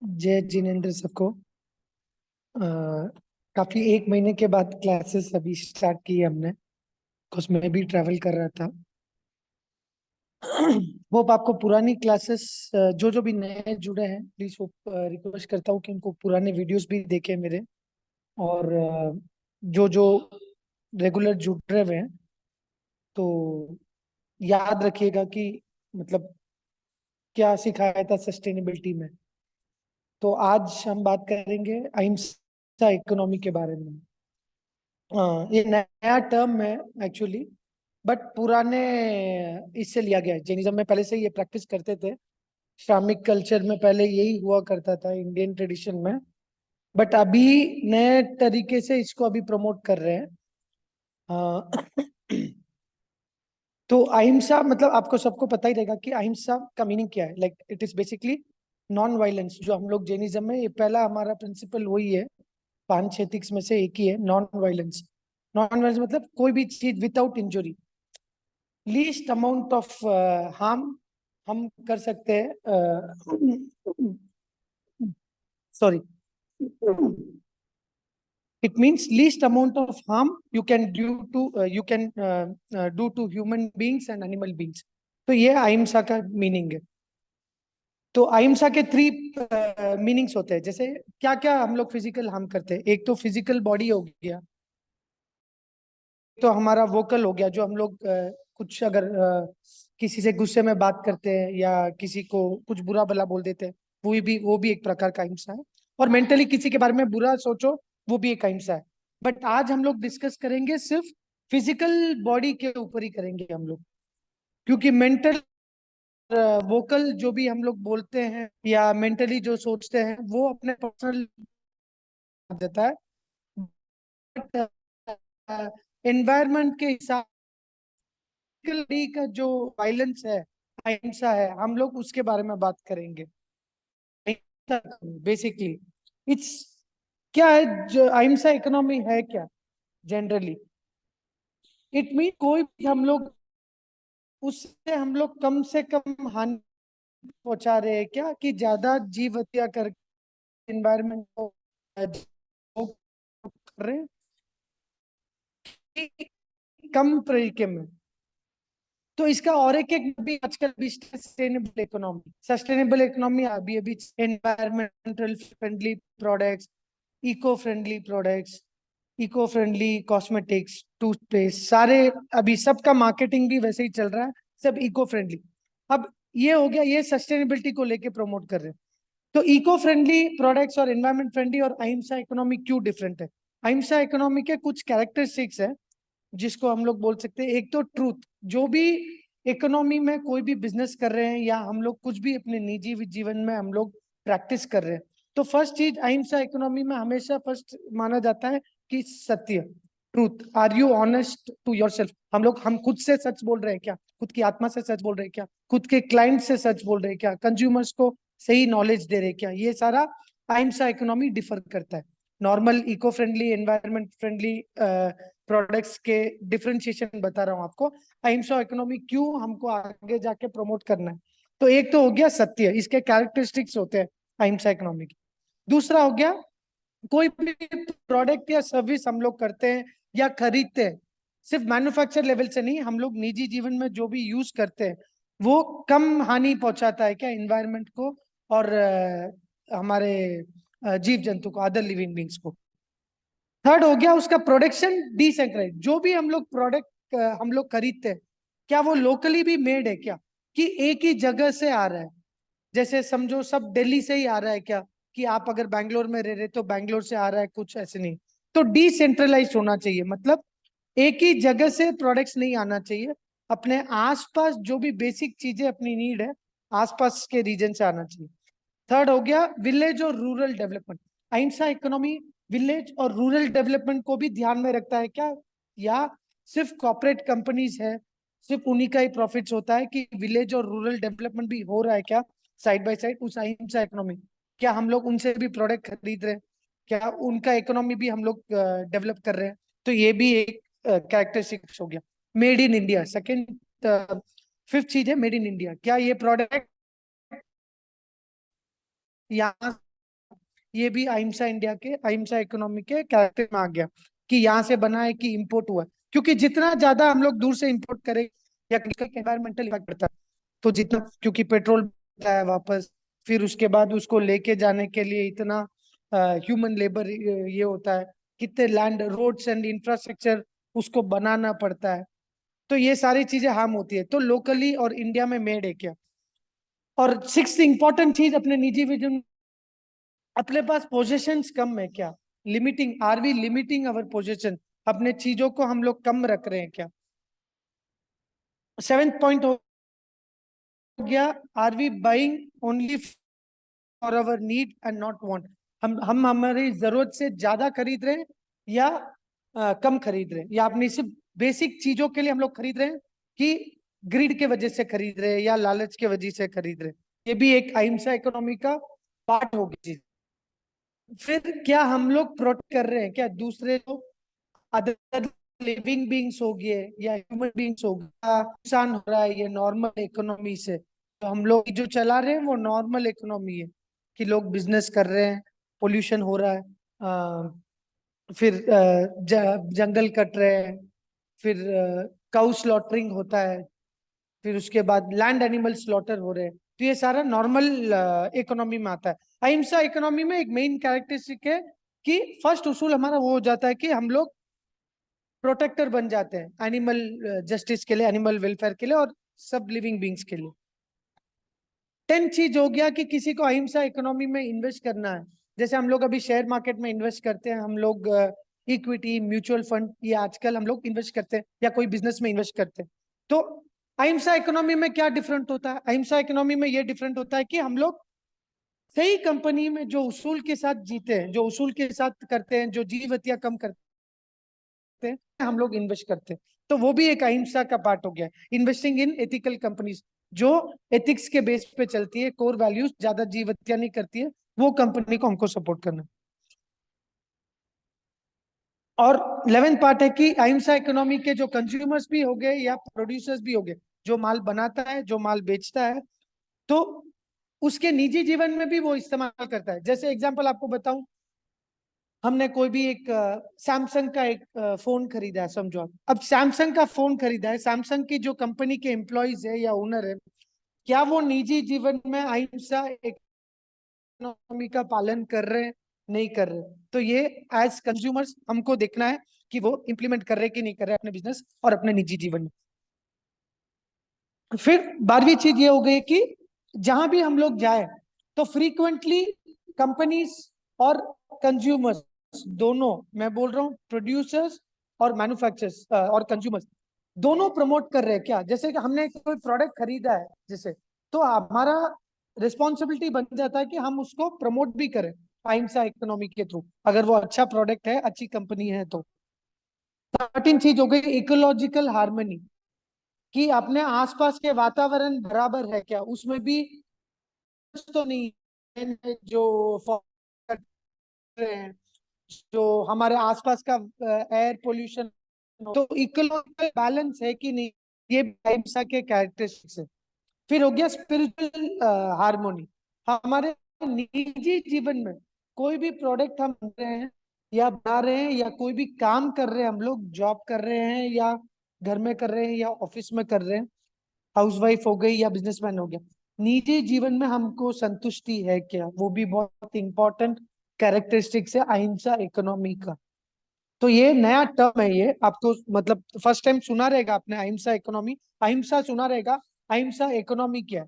जय जिनेन्द्र सबको। अ, काफी 1 महीने के बाद क्लासेस अभी स्टार्ट की हमने, कुछ मैं भी ट्रैवल कर रहा था। होप आपको पुरानी क्लासेस, जो जो भी नए जुड़े हैं, प्लीज होप रिक्वेस्ट करता हूँ कि उनको पुराने वीडियोस भी देखें मेरे। और जो जो रेगुलर जुड़ रहे हुए हैं, तो याद रखिएगा कि मतलब क्या सिखाया था सस्टेनेबिलिटी में। तो आज हम बात करेंगे अहिंसा इकोनॉमी के बारे में। ये नया टर्म है एक्चुअली, बट पुराने इससे लिया गया है। जैनिज्म में पहले से ये प्रैक्टिस करते थे, श्रामिक कल्चर में पहले यही हुआ करता था, इंडियन ट्रेडिशन में। बट अभी नए तरीके से इसको अभी प्रमोट कर रहे हैं। अ, तो अहिंसा मतलब आपको सबको पता ही रहेगा कि अहिंसा का मीनिंग क्या है। Like it is basically non violence. जो हम लोग जैनिज्म में, ये पहला हमारा प्रिंसिपल वही है, पांच एथिक्स में से एक ही है, नॉन वायलेंस। नॉन वायलेंस मतलब कोई भी चीज without injury, least amount of harm हम कर सकते हैं। Sorry, it means least amount of harm you can do to human beings and animal beings। तो ये अहिंसा का मीनिंग है। तो अहिंसा के 3 मीनिंग्स होते हैं। जैसे क्या क्या हम लोग फिजिकल हार्म करते हैं, एक तो फिजिकल बॉडी हो गया, तो हमारा वोकल हो गया, जो हम लोग कुछ अगर किसी से गुस्से में बात करते हैं या किसी को कुछ बुरा भला बोल देते हैं, वो भी एक प्रकार का अहिंसा है। और मेंटली किसी के बारे में बुरा सोचो, वो भी एक अहिंसा है। बट आज हम लोग डिस्कस करेंगे सिर्फ फिजिकल बॉडी के ऊपर ही करेंगे हम लोग, क्योंकि मेंटल वोकल जो भी हम लोग बोलते हैं या मेंटली जो सोचते हैं, वो अपने पर्सनल देता है। बट एनवायरमेंट के हिसाब का जो वायलेंस है, अहिंसा है, हम लोग उसके बारे में बात करेंगे। बेसिकली इट्स क्या है, जो अहिंसा इकोनॉमी है क्या जनरली, इट मीन कोई भी हम लोग उससे हम लोग कम से कम हानि पहुंचा रहे हैं क्या, कि ज्यादा जीव हत्या कर एनवायरमेंट को कर रहे हैं, कि कम तरीके में। तो इसका और एक भी आजकल भी सस्टेनेबल इकोनॉमी अभी अभी environmental friendly products, eco friendly products, eco friendly cosmetics, toothpaste, सारे अभी सबका मार्केटिंग भी वैसे ही चल रहा है, सब इको फ्रेंडली। अब ये हो गया, ये सस्टेनेबिलिटी को लेके प्रमोट कर रहे हैं। तो इको फ्रेंडली प्रोडक्ट्स और एनवायरमेंट फ्रेंडली और अहिंसा इकोनॉमी क्यों डिफरेंट है? अहिंसा इकोनॉमी के कुछ कैरेक्टरिस्टिक्स है जिसको हम लोग बोल सकते हैं। एक तो ट्रूथ, जो भी इकोनॉमी में कोई भी बिजनेस कर रहे हैं या हम लोग कुछ भी अपने निजी जीवन में हम लोग प्रैक्टिस कर रहे हैं, तो फर्स्ट चीज अहिंसा इकोनॉमी में हमेशा फर्स्ट माना जाता है कि सत्य, truth. Are you honest to yourself? हम खुद से सच बोल रहे हैं क्या? खुद की आत्मा से सच बोल रहे हैं क्या? खुद के क्लाइंट से सच बोल रहे हैं क्या? कंज्यूमर्स को सही नॉलेज दे रहे हैं क्या? ये सारा अहिंसा इकोनॉमी डिफर करता है normal eco friendly environment friendly products के। डिफरेंशिएशन बता रहा हूँ आपको, अहिंसा इकोनॉमी क्यों हमको आगे जाके प्रमोट करना है। तो एक तो हो गया सत्य, इसके कैरेक्टरिस्टिक्स होते हैं अहिंसा इकोनॉमी के। दूसरा हो गया, कोई भी प्रोडक्ट या सर्विस हम लोग करते हैं या खरीदते हैं, सिर्फ मैन्युफैक्चर लेवल से नहीं, हम लोग निजी जीवन में जो भी यूज करते हैं, वो कम हानि पहुंचाता है क्या एनवायरनमेंट को और हमारे जीव जंतु को, अदर लिविंग बींग्स को। थर्ड हो गया उसका प्रोडक्शन डिसेंट्रलाइज। जो भी हम लोग प्रोडक्ट हम लोग खरीदते हैं, क्या वो लोकली भी मेड है क्या, कि एक ही जगह से आ रहा है? जैसे समझो सब दिल्ली से ही आ रहा है क्या, कि आप अगर बैंगलोर में रह रहे तो बैंगलोर से आ रहा है, कुछ ऐसे नहीं। तो डिसेंट्रलाइज होना चाहिए, मतलब एक ही जगह से प्रोडक्ट्स नहीं आना चाहिए। अपने आसपास जो भी बेसिक चीजें अपनी नीड है, आसपास के रीजन से आना चाहिए। थर्ड हो गया विलेज और रूरल डेवलपमेंट। अहिंसा इकोनॉमी विलेज और रूरल डेवलपमेंट को भी ध्यान में रखता है क्या, या सिर्फ कॉर्पोरेट कंपनीज है, सिर्फ उन्हीं का ही प्रॉफिट्स होता है, कि विलेज और रूरल डेवलपमेंट भी हो रहा है क्या साइड बाय साइड उस अहिंसा इकोनॉमी? क्या हम लोग उनसे भी प्रोडक्ट खरीद रहे हैं? क्या उनका इकोनॉमी भी हम लोग डेवलप कर रहे हैं? तो ये भी एक कैरेक्टरिस्टिक्स हो गया। Made in India second. Fifth चीज है मेड इन इंडिया। क्या ये प्रोडक्ट यहाँ ये भी अहिंसा इंडिया के, अहिंसा इकोनॉमी के कैरेक्टर में आ गया कि यहाँ से बना है कि इम्पोर्ट हुआ है। क्योंकि जितना ज्यादा हम लोग दूर से इम्पोर्ट करें या एनवायरमेंटल इम्पैक्ट पड़ता है, तो जितना, क्योंकि पेट्रोल आता है वापस, फिर उसके बाद उसको लेके जाने के लिए इतना ह्यूमन लेबर ये होता है, कितने लैंड, रोड्स एंड इंफ्रास्ट्रक्चर उसको बनाना पड़ता है। तो ये सारी चीजें हार्म होती है। तो लोकली और इंडिया में मेड है क्या। और सिक्स इंपॉर्टेंट चीज, अपने निजी विजन, अपने पास पोजेशंस कम है क्या, limiting, are we limiting our possession, अपने चीजों को हम लोग कम रख रहे हैं क्या। सेवेंथ पॉइंट हो गया, are we buying only for our need and not want, हम हमारी जरूरत से ज्यादा खरीद रहे हैं या कम खरीद रहे हैं, या अपनी सिर्फ बेसिक चीजों के लिए हम लोग खरीद रहे हैं कि ग्रिड के वजह से खरीद रहे हैं या लालच के वजह से खरीद रहे हैं। ये भी एक अहिंसा इकोनॉमी का पार्ट होगी। फिर क्या हम लोग प्रोटेक्ट कर रहे हैं क्या दूसरे लोग, अदर लिविंग बींग्स हो गए या ह्यूमन बींग्स हो गया, नुकसान हो रहा है ये नॉर्मल इकोनॉमी से। तो हम लोग जो चला रहे हैं वो नॉर्मल इकोनॉमी है कि लोग बिजनेस कर रहे हैं, पोल्यूशन हो रहा है, फिर जंगल कट रहे हैं, फिर काउ स्लॉटरिंग होता है, फिर उसके बाद लैंड एनिमल स्लॉटर हो रहे हैं। तो ये सारा नॉर्मल इकोनॉमी में आता है। अहिंसा इकोनॉमी में एक मेन कैरेक्टरिस्टिक है कि फर्स्ट उसूल हमारा वो हो जाता है कि हम लोग प्रोटेक्टर बन जाते हैं एनिमल जस्टिस के लिए, एनिमल वेलफेयर के लिए और सब लिविंग बींग्स के लिए। 10 चीज हो गया कि किसी को अहिंसा इकोनॉमी में इन्वेस्ट करना है। जैसे हम लोग अभी शेयर मार्केट में इन्वेस्ट करते हैं, हम लोग इक्विटी म्यूचुअल फंड, ये आजकल हम लोग इन्वेस्ट करते हैं या कोई बिजनेस में इन्वेस्ट करते हैं। तो अहिंसा इकोनॉमी में क्या डिफरेंट होता है, अहिंसा इकोनॉमी में ये डिफरेंट होता है कि हम लोग सही कंपनी में जो उसूल के साथ जीते हैं, जो उसूल के साथ करते हैं, जो जीव हत्या कम करते हैं, हम लोग इन्वेस्ट करते हैं। तो वो भी एक अहिंसा का पार्ट हो गया, इन्वेस्टिंग इन एथिकल कंपनीज जो एथिक्स के बेस पे चलती है, कोर वैल्यूज, ज्यादा जीव हत्या नहीं करती है, वो कंपनी को हमको सपोर्ट करना। और 11th पार्ट है कि अहिंसा इकोनॉमी के जो कंज्यूमर्स भी हो गए या प्रोड्यूसर्स भी हो गए, जो माल बनाता है, जो माल बेचता है, तो उसके निजी जीवन में भी वो इस्तेमाल करता है। जैसे एग्जांपल आपको बताऊं, हमने कोई भी एक सैमसंग का एक फोन खरीदा है, समझो आप। अब सैमसंग का फोन खरीदा है, सैमसंग की जो कंपनी के एम्प्लॉयज है या ओनर है, क्या वो निजी जीवन में अहिंसा इकोनॉमी का पालन कर रहे हैं, नहीं कर रहे। तो ये एज कंज्यूमर्स हमको देखना है कि वो इंप्लीमेंट कर रहे हैं कि नहीं कर रहे अपने बिजनेस और अपने निजी जीवन में। फिर 12वीं चीज ये हो गई कि जहां भी हम लोग जाए तो फ्रीक्वेंटली कंपनीज और कंज्यूमर्स दोनों, मैं बोल रहा हूँ प्रोड्यूसर्स और मैन्युफैक्चरर्स और कंज्यूमर्स दोनों प्रमोट कर रहे हैं क्या। जैसे कि हमने कोई प्रोडक्ट खरीदा है जैसे, तो हमारा रिस्पॉन्सिबिलिटी बन जाता है कि हम उसको प्रमोट भी करें अहिंसा इकोनॉमी के थ्रू, अगर वो अच्छा प्रोडक्ट है, अच्छी कंपनी है तो। 13 चीज हो गई इकोलॉजिकल हार्मनी, कि अपने आसपास के वातावरण बराबर है क्या, उसमें भी तो नहीं है जो कर रहे हैं, जो हमारे आसपास का एयर पोल्यूशन, तो इकोलॉजिकल बैलेंस है कि नहीं, ये अहिंसा के कैरेक्टरिस्टिक्स है। फिर हो गया स्पिरिचुअल हार्मोनी, हमारे निजी जीवन में कोई भी प्रोडक्ट हम बना रहे हैं या बना रहे हैं या कोई भी काम कर रहे हैं, हम लोग जॉब कर रहे हैं या घर में कर रहे हैं या ऑफिस में कर रहे हैं, हाउसवाइफ हो गई या बिजनेसमैन हो गया, निजी जीवन में हमको संतुष्टि है क्या, वो भी बहुत इंपॉर्टेंट कैरेक्टरिस्टिक्स है अहिंसा इकोनॉमी का। तो ये नया टर्म है, ये आपको मतलब फर्स्ट टाइम सुना रहेगा आपने अहिंसा इकोनॉमी, अहिंसा सुना रहेगा, अहिंसा इकोनॉमी क्या है।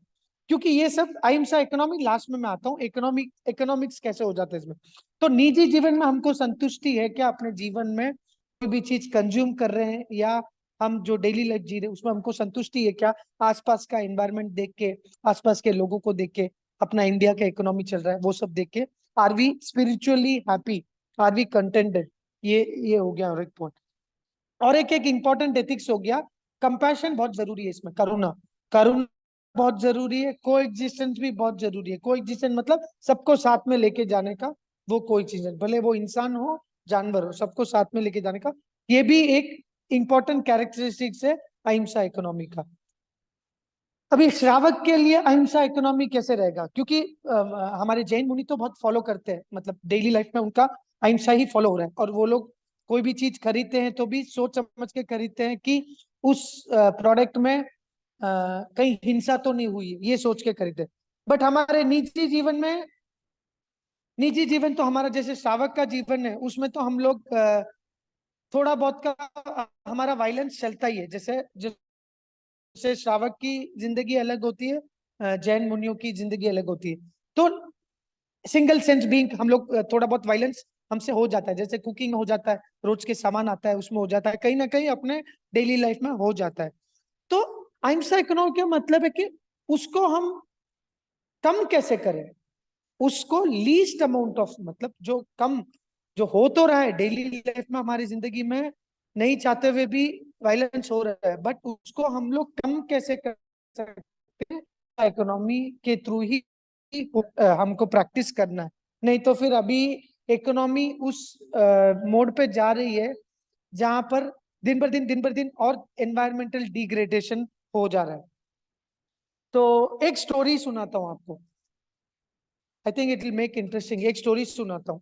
क्योंकि ये सब अहिंसा इकोनॉमी लास्ट में मैं आता हूँ, इकोनॉमिक इकोनॉमिक्स कैसे हो जाते हैं इसमें। तो निजी जीवन में हमको संतुष्टि है क्या, अपने जीवन में कोई भी चीज कंज्यूम कर रहे हैं या हम जो डेली लाइफ जी रहे हैं उसमें हमको संतुष्टि है क्या, आसपास का एनवायरनमेंट देख के, आसपास के लोगों को देख के, अपना इंडिया का इकोनॉमी चल रहा है वो सब देख के, are we spiritually happy, are we contented. ये हो गया और एक पॉइंट। और एक एक इंपॉर्टेंट एथिक्स हो गया, कंपैशन बहुत जरूरी है इसमें, करुणा, करुणा बहुत जरूरी है, को एग्जिस्टेंस भी बहुत जरूरी है। को एग्जिस्टेंस मतलब सबको साथ में लेके जाने का, वो कोई चीज है, भले वो इंसान हो जानवर हो, सबको साथ में लेके जाने का, ये भी एक इंपॉर्टेंट कैरेक्टरिस्टिक्स है अहिंसा इकोनॉमी का। अभी श्रावक के लिए अहिंसा इकोनॉमी कैसे रहेगा, क्योंकि हमारे जैन मुनि तो बहुत फॉलो करते हैं, मतलब डेली लाइफ में उनका अहिंसा ही फॉलो हो रहा है, और वो लोग कोई भी चीज खरीदते हैं तो भी सोच समझ के खरीदते हैं कि उस प्रोडक्ट में कहीं हिंसा तो नहीं हुई है, ये सोच के खरीदते। बट हमारे निजी जीवन तो हमारा जैसे श्रावक का जीवन है, उसमें तो हम लोग थोड़ा बहुत का हमारा वायलेंस चलता ही है। जैसे जैसे श्रावक की जिंदगी अलग होती है, जैन मुनियों की जिंदगी अलग होती है। तो सिंगल सेंस बीइंग हम लोग थोड़ा बहुत वायलेंस हमसे हो जाता है, जैसे कुकिंग में हो जाता है, रोज के सामान आता है उसमें हो जाता है, कहीं ना कहीं अपने डेली लाइफ में हो जाता है। तो अहिंसा इकोनॉमी का मतलब है कि उसको हम कम कैसे करें, उसको लीस्ट अमाउंट ऑफ, मतलब जो कम, जो हो तो रहा है डेली लाइफ में हमारी जिंदगी में, नहीं चाहते हुए भी वायलेंस हो रहा है, बट उसको हम लोग कम कैसे कर सकते हैं, इकोनॉमी के थ्रू ही हमको प्रैक्टिस करना है। नहीं तो फिर अभी इकोनॉमी उस मोड पे जा रही है जहां पर दिन पर दिन और एनवायरमेंटल डिग्रेडेशन हो जा रहा है। तो एक स्टोरी सुनाता हूँ आपको, I think it will make interesting. एक स्टोरी सुनाता हूँ।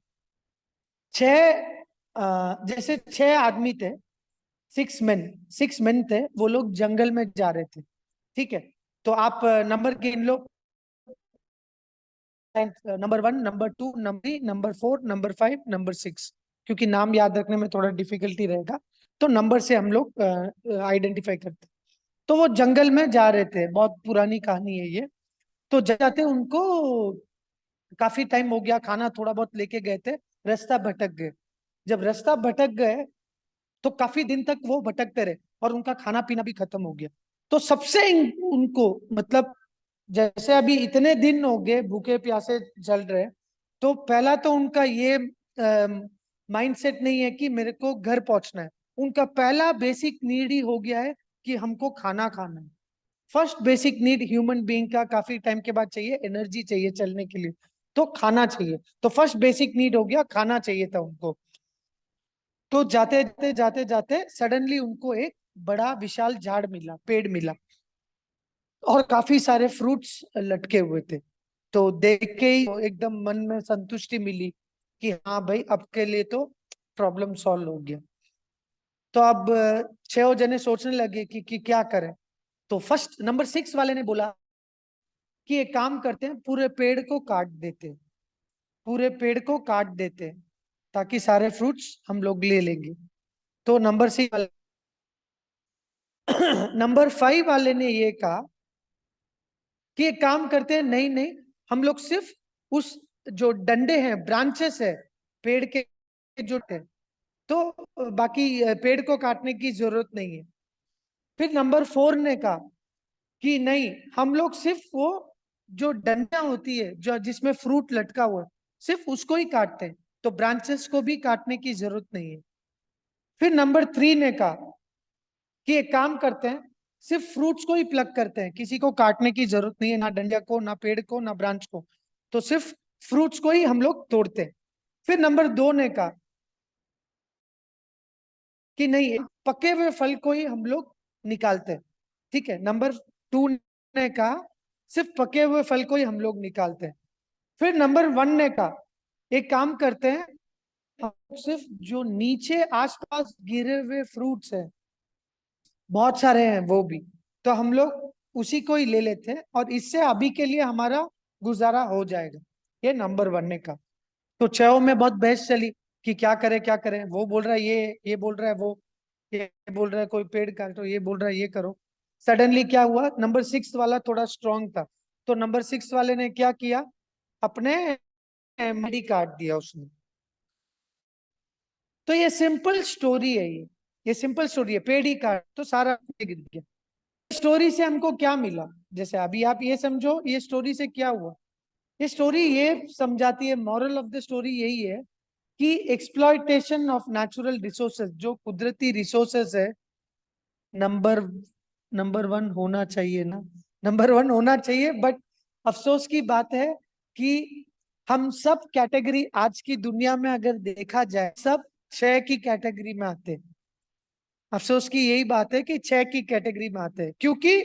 जैसे 6 आदमी थे, 6 मेन, 6 मेन थे, वो लोग जंगल में जा रहे थे। ठीक है, तो आप नंबर गिन लो, number 1, number 2, number 4, number 5, number 6, क्योंकि नाम याद रखने में थोड़ा डिफिकल्टी रहेगा, तो नंबर से हम लोग आइडेंटिफाई करते। तो वो जंगल में जा रहे थे, बहुत पुरानी कहानी है ये। तो जाते उनको काफी टाइम हो गया, खाना थोड़ा बहुत लेके गए थे, रास्ता भटक गए। जब रास्ता भटक गए तो काफी दिन तक वो भटकते रहे और उनका खाना पीना भी खत्म हो गया। तो उनको, मतलब जैसे अभी इतने दिन हो गए भूखे प्यासे चल रहे, तो पहला तो उनका ये माइंडसेट नहीं है कि मेरे को घर पहुंचना है। उनका पहला बेसिक नीड ही हो गया है कि हमको खाना खाना है। First basic need human being का काफी टाइम के बाद चाहिए, एनर्जी चाहिए चलने के लिए, तो खाना चाहिए। तो फर्स्ट बेसिक नीड हो गया, खाना चाहिए था उनको। तो जाते जाते सडनली उनको एक बड़ा विशाल झाड़ मिला, पेड़ मिला, और काफी सारे फ्रूट्स लटके हुए थे। तो देख के ही एकदम मन में संतुष्टि मिली कि हाँ भाई, अब के लिए तो प्रॉब्लम सॉल्व हो गया। तो अब 6 जने सोचने लगे कि क्या करें। तो फर्स्ट नंबर 6 वाले ने बोला कि एक काम करते हैं, पूरे पेड़ को काट देते हैं, पूरे पेड़ को काट देते हैं, ताकि सारे फ्रूट्स हम लोग ले लेंगे। तो नंबर 6 वाले नंबर 5 वाले ने ये कहा कि एक काम करते हैं, नहीं नहीं, हम लोग सिर्फ उस जो डंडे हैं, ब्रांचेस है पेड़ के, जो है, तो बाकी पेड़ को काटने की जरूरत नहीं है। फिर नंबर 4 ने कहा कि नहीं, हम लोग सिर्फ वो जो डंडियां होती है, जो जिसमें फ्रूट लटका हुआ है, सिर्फ उसको ही काटते हैं, तो ब्रांचेस को भी काटने की जरूरत नहीं है। फिर नंबर 3 ने कहा कि एक काम करते हैं, सिर्फ फ्रूट्स को ही प्लग करते हैं, किसी को काटने की जरूरत नहीं है, ना डंडिया को, ना पेड़ को, ना ब्रांच को, तो सिर्फ फ्रूट्स को ही हम लोग तोड़ते हैं। फिर नंबर 2 ने कहा कि नहीं, पके हुए फल को ही हम लोग निकालते हैं। ठीक है, नंबर 2 ने कहा सिर्फ पके हुए फल को ही हम लोग निकालते हैं। फिर नंबर 1 ने कहा एक काम करते हैं, हम सिर्फ जो नीचे आसपास गिरे हुए फ्रूट्स हैं, बहुत सारे हैं वो भी, तो हम लोग उसी को ही ले लेते हैं, और इससे अभी के लिए हमारा गुजारा हो जाएगा। ये नंबर 1 ने कहा। तो चयो में बहुत बहस चली कि क्या करें क्या करें, वो बोल रहा है ये बोल रहा है वो, ये बोल रहा है कोई पेड़ काटो, ये बोल रहा है ये करो। सडनली क्या हुआ, नंबर 6 वाला थोड़ा स्ट्रांग था, तो नंबर 6 वाले ने क्या किया, अपने मेडी काट दिया उसने। तो ये सिंपल स्टोरी है, ये सिंपल स्टोरी है, पेड़ ही काट तो सारा गिर गया। स्टोरी से हमको क्या मिला, जैसे अभी आप ये समझो ये स्टोरी से क्या हुआ। ये स्टोरी ये समझाती है, मॉरल ऑफ द स्टोरी यही है कि एक्सप्लॉयटेशन ऑफ नेचुरल रिसोर्सेज, जो कुदरती रिसोर्सेज है, नंबर नंबर 1 होना चाहिए ना, नंबर 1 होना चाहिए। बट अफसोस की बात है कि हम सब कैटेगरी आज की दुनिया में अगर देखा जाए, सब 6 की कैटेगरी में आते हैं। अफसोस की यही बात है कि 6 की कैटेगरी में आते हैं, क्योंकि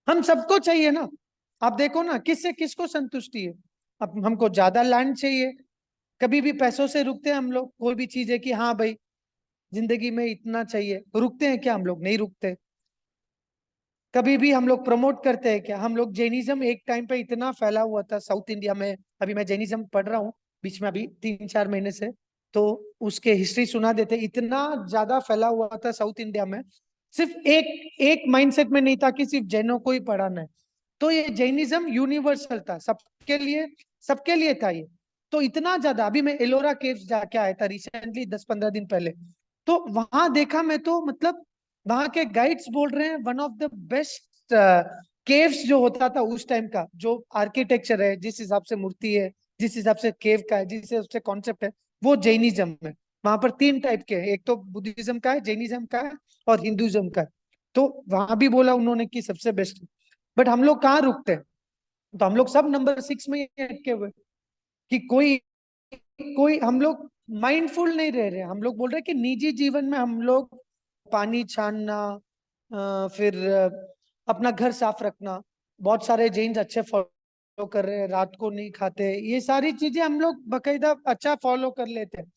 हम सबको चाहिए ना। आप देखो ना, किससे किसको संतुष्टि है। अब हमको ज्यादा लैंड चाहिए, कभी भी पैसों से रुकते हैं हम लोग? कोई भी चीज है कि हाँ भाई जिंदगी में इतना चाहिए, रुकते हैं क्या? हम लोग नहीं रुकते। कभी भी हम लोग प्रमोट करते हैं क्या? हम लोग जैनिज्म एक टाइम पे इतना फैला हुआ था साउथ इंडिया में। अभी मैं जैनिज्म पढ़ रहा हूँ बीच में, अभी 3-4 महीने से। तो उसके हिस्ट्री सुना देते, इतना ज्यादा फैला हुआ था साउथ इंडिया में। सिर्फ एक एक माइंडसेट में नहीं था कि सिर्फ जैनों को ही पढ़ाना है। तो ये जैनिज्म यूनिवर्सल था, सबके लिए, सबके लिए था ये। तो इतना ज्यादा, अभी मैं एलोरा केव्स जाके आया था रिसेंटली 10-15 दिन पहले। तो वहां देखा मैं, तो मतलब वहां के गाइड्स बोल रहे हैं one of the best caves जो होता था उस टाइम का, जो आर्किटेक्चर है, जिस हिसाब से मूर्ति है, जिस हिसाब से केव का है, जिस हिसाब से कॉन्सेप्ट है, वो जैनिज्म में। वहां पर 3 टाइप के हैं, एक तो बुद्धिज्म का है, जैनिज्म का है और हिंदुइज्म का है। तो वहां भी बोला उन्होंने कि सबसे बेस्ट। बट हम लोग कहाँ रुकते हैं? तो हम लोग सब नंबर 6 में ही अटके हुए, कि कोई कोई हम लोग माइंडफुल नहीं रह रहे। हम लोग बोल रहे हैं कि निजी जीवन में हम लोग पानी छानना, फिर अपना घर साफ रखना, बहुत सारे जैन्स अच्छे फॉलो कर रहे हैं, रात को नहीं खाते, ये सारी चीजें हम लोग बकायदा अच्छा फॉलो कर लेते हैं।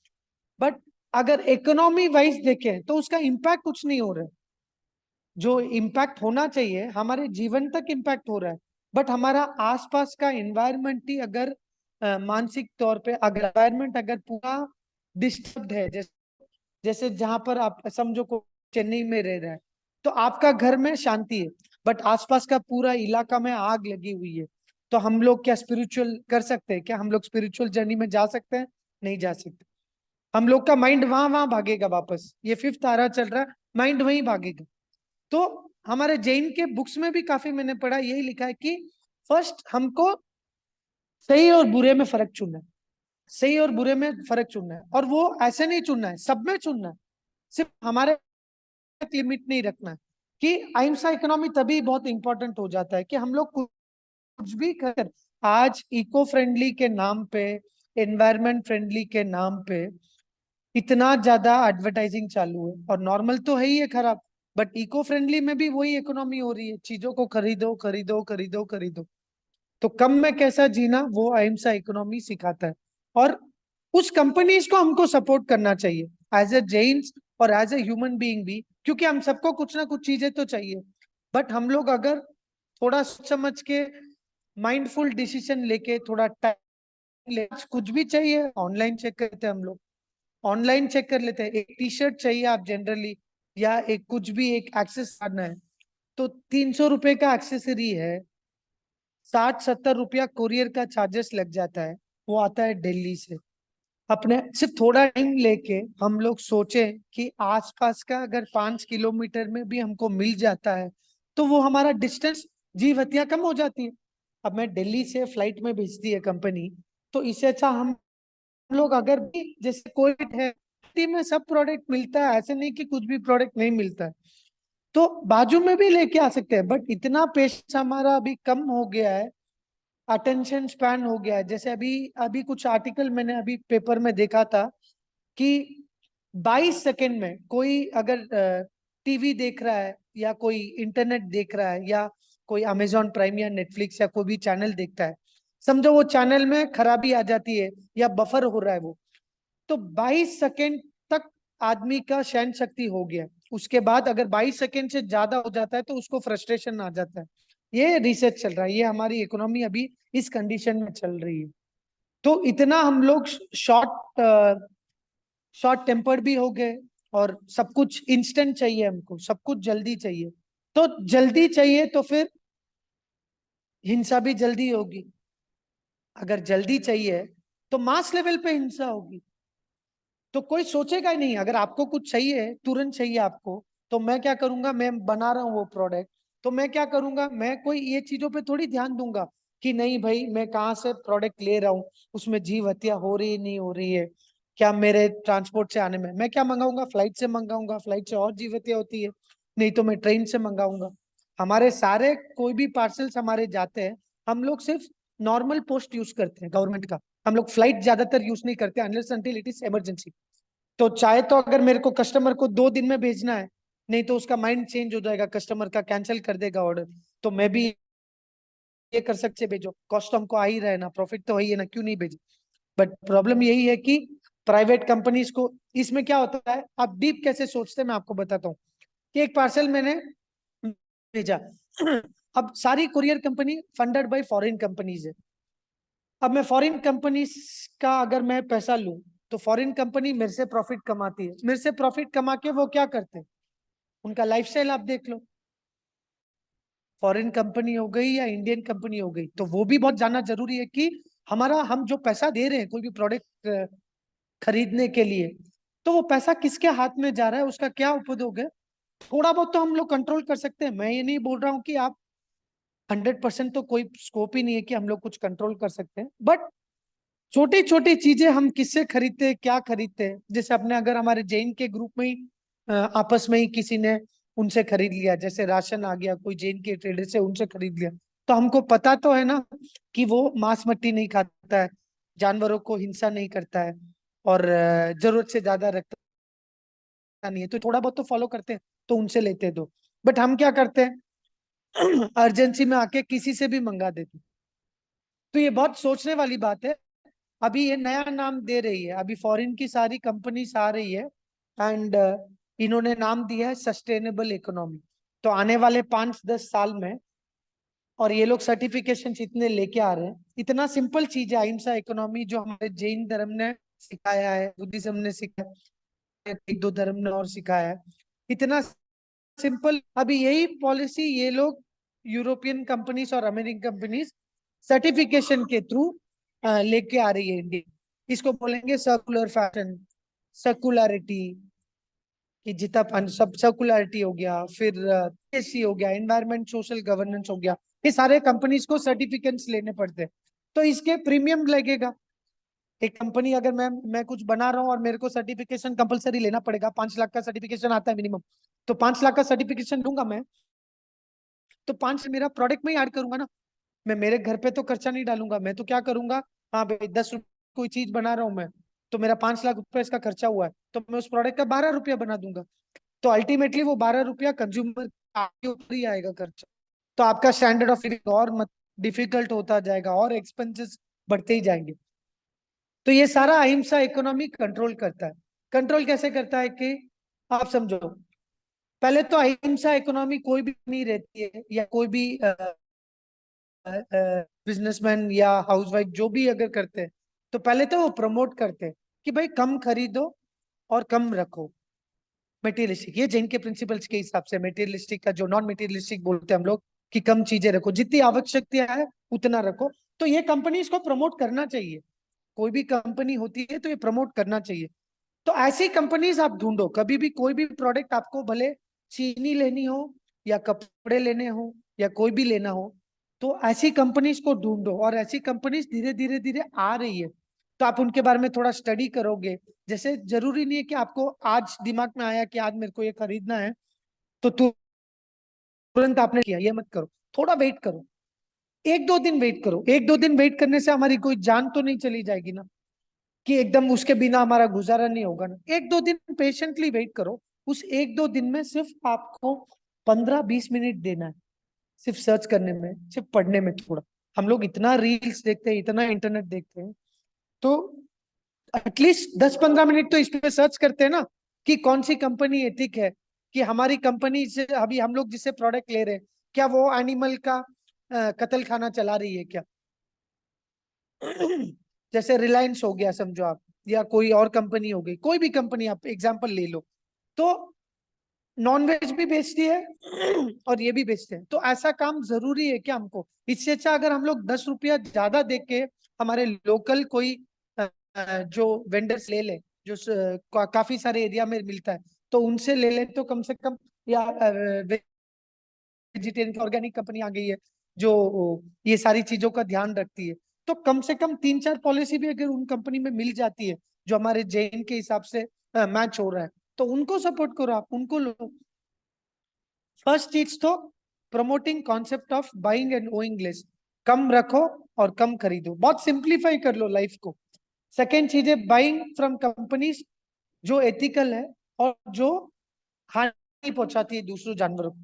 बट अगर इकोनॉमी वाइज देखें तो उसका इम्पैक्ट कुछ नहीं हो रहा है। जो इम्पैक्ट होना चाहिए हमारे जीवन तक इम्पैक्ट हो रहा है। बट हमारा आसपास का एनवायरनमेंट ही अगर मानसिक तौर पे अगर एनवायरनमेंट अगर पूरा डिस्टर्ब है, जैसे जैसे जहां पर आप समझो को चेन्नई में रह रहा है, तो आपका घर में शांति है, बट आसपास का पूरा इलाका में आग लगी हुई है। तो हम लोग क्या स्पिरिचुअल कर सकते हैं? क्या हम लोग स्पिरिचुअल जर्नी में जा सकते हैं? नहीं जा सकते। हम लोग का माइंड वहां वहां भागेगा वापस। ये फिफ्थ आरा चल रहा है, माइंड वहीं भागेगा। तो हमारे जैन के बुक्स में भी काफी मैंने पढ़ा, यही लिखा है कि फर्स्ट हमको सही और बुरे में फर्क चुनना है। सही और बुरे में फर्क चुनना है, और वो ऐसे नहीं चुनना है, सब में चुनना है। सिर्फ हमारे लिमिट नहीं रखना है। कि अहिंसा इकोनॉमी तभी बहुत इंपॉर्टेंट हो जाता है कि हम लोग कुछ भी कर, आज इको फ्रेंडली के नाम पे, एनवायरमेंट फ्रेंडली के नाम पे इतना ज्यादा एडवर्टाइजिंग चालू है। और नॉर्मल तो है ही है खराब, बट इको फ्रेंडली में भी वही इकोनॉमी हो रही है, चीजों को खरीदो खरीदो खरीदो खरीदो। तो कम में कैसा जीना वो अहिंसा इकोनॉमी सिखाता है। और उस कंपनीज को हमको सपोर्ट करना चाहिए एज ए जैन्स और एज ए ह्यूमन बीइंग भी, क्योंकि हम सबको कुछ ना कुछ चीजें तो चाहिए। बट हम लोग अगर थोड़ा सोच समझ के माइंडफुल डिसीजन लेके थोड़ा टाइम ले, कुछ भी चाहिए ऑनलाइन चेक करते हैं हम लोग, ऑनलाइन चेक कर लेते हैं। एक टी शर्ट चाहिए आप जनरली, या एक कुछ भी एक एक्सेस करना है, तो 300 रुपए का एक्सेसरी है, 60-70 रुपया कोरियर का चार्जेस लग जाता है। वो आता है दिल्ली से। अपने सिर्फ थोड़ा टाइम लेके हम लोग सोचें कि आसपास का अगर 5 किलोमीटर में भी हमको मिल जाता है, तो वो हमारा डिस्टेंस, जीव हत्या कम हो जाती है। अब मैं दिल्ली से फ्लाइट में भेजती है कंपनी, तो इससे अच्छा हम लोग अगर भी जैसे कोई है में सब प्रोडक्ट मिलता है, ऐसे नहीं कि कुछ भी प्रोडक्ट नहीं मिलता है, तो बाजू में भी लेके आ सकते हैं। बट इतना पेश हमारा अभी कम हो गया है, अटेंशन स्पैन हो गया है। जैसे अभी अभी कुछ आर्टिकल मैंने अभी पेपर में देखा था कि 22 सेकंड में कोई अगर टीवी देख रहा है, या कोई इंटरनेट देख रहा है, या कोई अमेजॉन प्राइम या नेटफ्लिक्स या कोई भी चैनल देखता है, समझो वो चैनल में खराबी आ जाती है या बफर हो रहा है वो, तो 22 सेकंड तक आदमी का सहन शक्ति हो गया। उसके बाद अगर 22 सेकंड से ज्यादा हो जाता है तो उसको फ्रस्ट्रेशन आ जाता है। ये रिसर्च चल रहा है, ये हमारी इकोनॉमी अभी इस कंडीशन में चल रही है। तो इतना हम लोग शॉर्ट शॉर्ट टेम्पर्ड भी हो गए, और सब कुछ इंस्टेंट चाहिए, हमको सब कुछ जल्दी चाहिए। तो जल्दी चाहिए तो फिर हिंसा भी जल्दी होगी। अगर जल्दी चाहिए तो मास लेवल पे हिंसा होगी। तो कोई सोचेगा ही नहीं। अगर आपको कुछ चाहिए, तुरंत चाहिए आपको, तो मैं क्या करूंगा? मैं बना रहा हूँ वो प्रोडक्ट, तो मैं क्या करूंगा? मैं कोई ये चीजों पे थोड़ी ध्यान दूंगा कि नहीं भाई मैं कहाँ से प्रोडक्ट ले रहा हूँ, उसमें जीव हत्या हो रही नहीं हो रही है, क्या मेरे ट्रांसपोर्ट से आने में, मैं क्या मंगाऊंगा? फ्लाइट से मंगाऊंगा, फ्लाइट से और जीव हत्या होती है। नहीं तो मैं ट्रेन से मंगाऊंगा। हमारे सारे कोई भी पार्सल्स हमारे जाते हैं, हम लोग सिर्फ नॉर्मल पोस्ट यूज करते हैं गवर्नमेंट का। हम लोग फ्लाइट ज्यादातर यूज नहीं करते unless until it is emergency. तो चाहे तो अगर मेरे को कस्टमर को 2 दिन में भेजना है, नहीं तो उसका माइंड चेंज हो जाएगा, कस्टमर का कैंसिल कर देगा ऑर्डर, तो मैं भी ये कर सकते भेजो, कॉस्ट हमको आ ही रहा है ना, प्रॉफिट तो है ही है ना, क्यों नहीं भेजे। बट प्रॉब्लम यही है कि प्राइवेट कंपनीज को इसमें क्या होता है, आप डीप कैसे सोचते हैं मैं आपको बताता हूँ। कि एक पार्सल मैंने भेजा, अब सारी courier company funded by foreign companies है। अब मैं फॉरेन कंपनीज का अगर मैं पैसा लूं, तो फॉरेन कंपनी मेरे से प्रॉफिट कमाती है, मेरे से प्रॉफिट कमा के वो क्या करते हैं, उनका लाइफस्टाइल आप देख लो। फॉरेन कंपनी हो गई या इंडियन कंपनी हो गई, तो वो भी बहुत जानना जरूरी है कि हमारा, हम जो पैसा दे रहे हैं कोई भी प्रोडक्ट खरीदने के लिए, तो वो पैसा किसके हाथ में जा रहा है, उसका क्या उपयोग है। थोड़ा बहुत तो हम लोग कंट्रोल कर सकते हैं, मैं ये नहीं बोल रहा हूँ कि आप 100% तो कोई स्कोप ही नहीं है कि हम लोग कुछ कंट्रोल कर सकते हैं, बट छोटी छोटी चीजें हम किससे खरीदते हैं, क्या खरीदते हैं। जैसे अपने अगर हमारे जैन के ग्रुप में ही आपस में ही किसी ने उनसे खरीद लिया, जैसे राशन आ गया, कोई जैन के ट्रेडर से उनसे खरीद लिया, तो हमको पता तो है ना कि वो मांस मट्टी नहीं खाता है, जानवरों को हिंसा नहीं करता है, और जरूरत से ज्यादा रखता नहीं है, तो थोड़ा बहुत तो फॉलो करते हैं, तो उनसे लेते हैं। दो बट हम क्या करते हैं, अर्जेंसी में आके किसी से भी मंगा देते हैं। तो ये बहुत सोचने वाली बात है। अभी ये नया नाम दे रही है, अभी फॉरेन की सारी कंपनीज आ रही है, एंड इन्होंने नाम दिया है सस्टेनेबल इकोनॉमी। तो आने वाले 5-10 साल में, और ये लोग सर्टिफिकेशन इतने लेके आ रहे हैं, इतना सिंपल चीज है अहिंसा इकोनॉमी, जो हमारे जैन धर्म ने सिखाया है, बुद्धिज्म ने सिखाया है, एक दो धर्म ने और सिखाया है, इतना सिंपल। अभी यही पॉलिसी ये लोग यूरोपियन कंपनीज और अमेरिकन कंपनीज सर्टिफिकेशन के थ्रू लेके आ रही है इंडिया। इसको बोलेंगे सर्कुलर फैशन, सर्कुलरिटी, कि जितना सब सर्कुलरिटी हो गया, फिर ESG हो गया, एनवायरमेंट सोशल गवर्नेंस हो गया, ये सारे कंपनीज को सर्टिफिकेट्स लेने पड़ते हैं। तो इसके प्रीमियम लगेगा। एक कंपनी अगर मैं कुछ बना रहा हूँ और मेरे को सर्टिफिकेशन कंपलसरी लेना पड़ेगा, 5 लाख का सर्टिफिकेशन आता है मिनिमम, तो 5 लाख का सर्टिफिकेशन लूंगा मैं, तो 5 से मेरा प्रोडक्ट में ही ऐड करूंगा ना। मैं मेरे घर पे तो खर्चा नहीं डालूंगा, मैं तो क्या करूंगा, हाँ भाई 10 रुपये कोई चीज बना रहा हूँ मैं, तो मेरा 5 लाख रुपए इसका खर्चा हुआ है, तो मैं उस प्रोडक्ट का 12 रुपया बना दूंगा। तो अल्टीमेटली वो 12 रुपया कंज्यूमर के ऊपर ही आएगा खर्चा। तो आपका स्टैंडर्ड ऑफ लिविंग और मत डिफिकल्ट होता जाएगा, और एक्सपेंसेस बढ़ते ही जाएंगे। तो ये सारा अहिंसा इकोनॉमी कंट्रोल करता है। कंट्रोल कैसे करता है कि आप समझो, पहले तो अहिंसा इकोनॉमी कोई भी नहीं रहती है, या कोई भी बिजनेसमैन या हाउसवाइफ जो भी अगर करते हैं, तो पहले तो वो प्रमोट करते हैं कि भाई कम खरीदो और कम रखो। मेटीरियलिस्टिक, ये जैन के प्रिंसिपल्स के हिसाब से मेटीरियलिस्टिक का, जो नॉन मेटीरियलिस्टिक बोलते हैं हम लोग, कि कम चीजें रखो, जितनी आवश्यकता है उतना रखो। तो ये कंपनी इसको प्रमोट करना चाहिए, कोई भी कंपनी होती है तो ये प्रमोट करना चाहिए। तो ऐसी कंपनीज आप ढूंढो, कभी भी कोई भी प्रोडक्ट आपको, भले चीनी लेनी हो या कपड़े लेने हो या कोई भी लेना हो, तो ऐसी कंपनीज को ढूंढो, और ऐसी कंपनीज धीरे धीरे धीरे आ रही है। तो आप उनके बारे में थोड़ा स्टडी करोगे। जैसे जरूरी नहीं है कि आपको आज दिमाग में आया कि आज मेरे को ये खरीदना है, तो तुरंत आपने किया, ये मत करो। थोड़ा वेट करो, 1-2 दिन वेट करो। 1-2 दिन वेट करने से हमारी कोई जान तो नहीं चली जाएगी ना, कि एकदम उसके बिना हमारा गुजारा नहीं होगा ना। 1-2 दिन पेशेंटली वेट करो। उस 1-2 दिन में सिर्फ आपको 15-20 मिनट देना है, सिर्फ सर्च करने में, सिर्फ पढ़ने में थोड़ा। हम लोग इतना रील्स देखते हैं, इतना इंटरनेट देखते हैं, तो एटलीस्ट 10-15 मिनट तो इस पे सर्च करते हैं ना, कि कौन सी कंपनी एथिक है, कि हमारी कंपनी से अभी हम लोग जिससे प्रोडक्ट ले रहे हैं, क्या वो एनिमल का कत्ल खाना चला रही है क्या। जैसे रिलायंस हो गया समझो आप, या कोई और कंपनी हो गई, कोई भी कंपनी आप एग्जांपल ले लो, तो नॉन वेज भी बेचती है और ये भी बेचते हैं। तो ऐसा काम जरूरी है क्या हमको, इससे अच्छा अगर हम लोग 10 रुपया ज्यादा दे के हमारे लोकल कोई जो वेंडर्स ले ले, जो काफी सारे एरिया में मिलता है, तो उनसे ले ले तो कम से कम, या वेजिटेरियन ऑर्गेनिक कंपनी आ गई है जो ये सारी चीजों का ध्यान रखती है, तो कम से कम 3-4 पॉलिसी भी अगर उन कंपनी में मिल जाती है जो हमारे जैन के हिसाब से मैच हो रहा है, तो उनको सपोर्ट करो, आप उनको लो। फर्स्ट चीज तो promoting concept of buying and owing less, कम रखो और कम खरीदो, बहुत सिंप्लीफाई कर लो लाइफ को। सेकेंड चीज है बाइंग फ्रॉम कंपनीज जो एथिकल है और जो हानि नहीं पहुंचाती है दूसरों जानवरों को।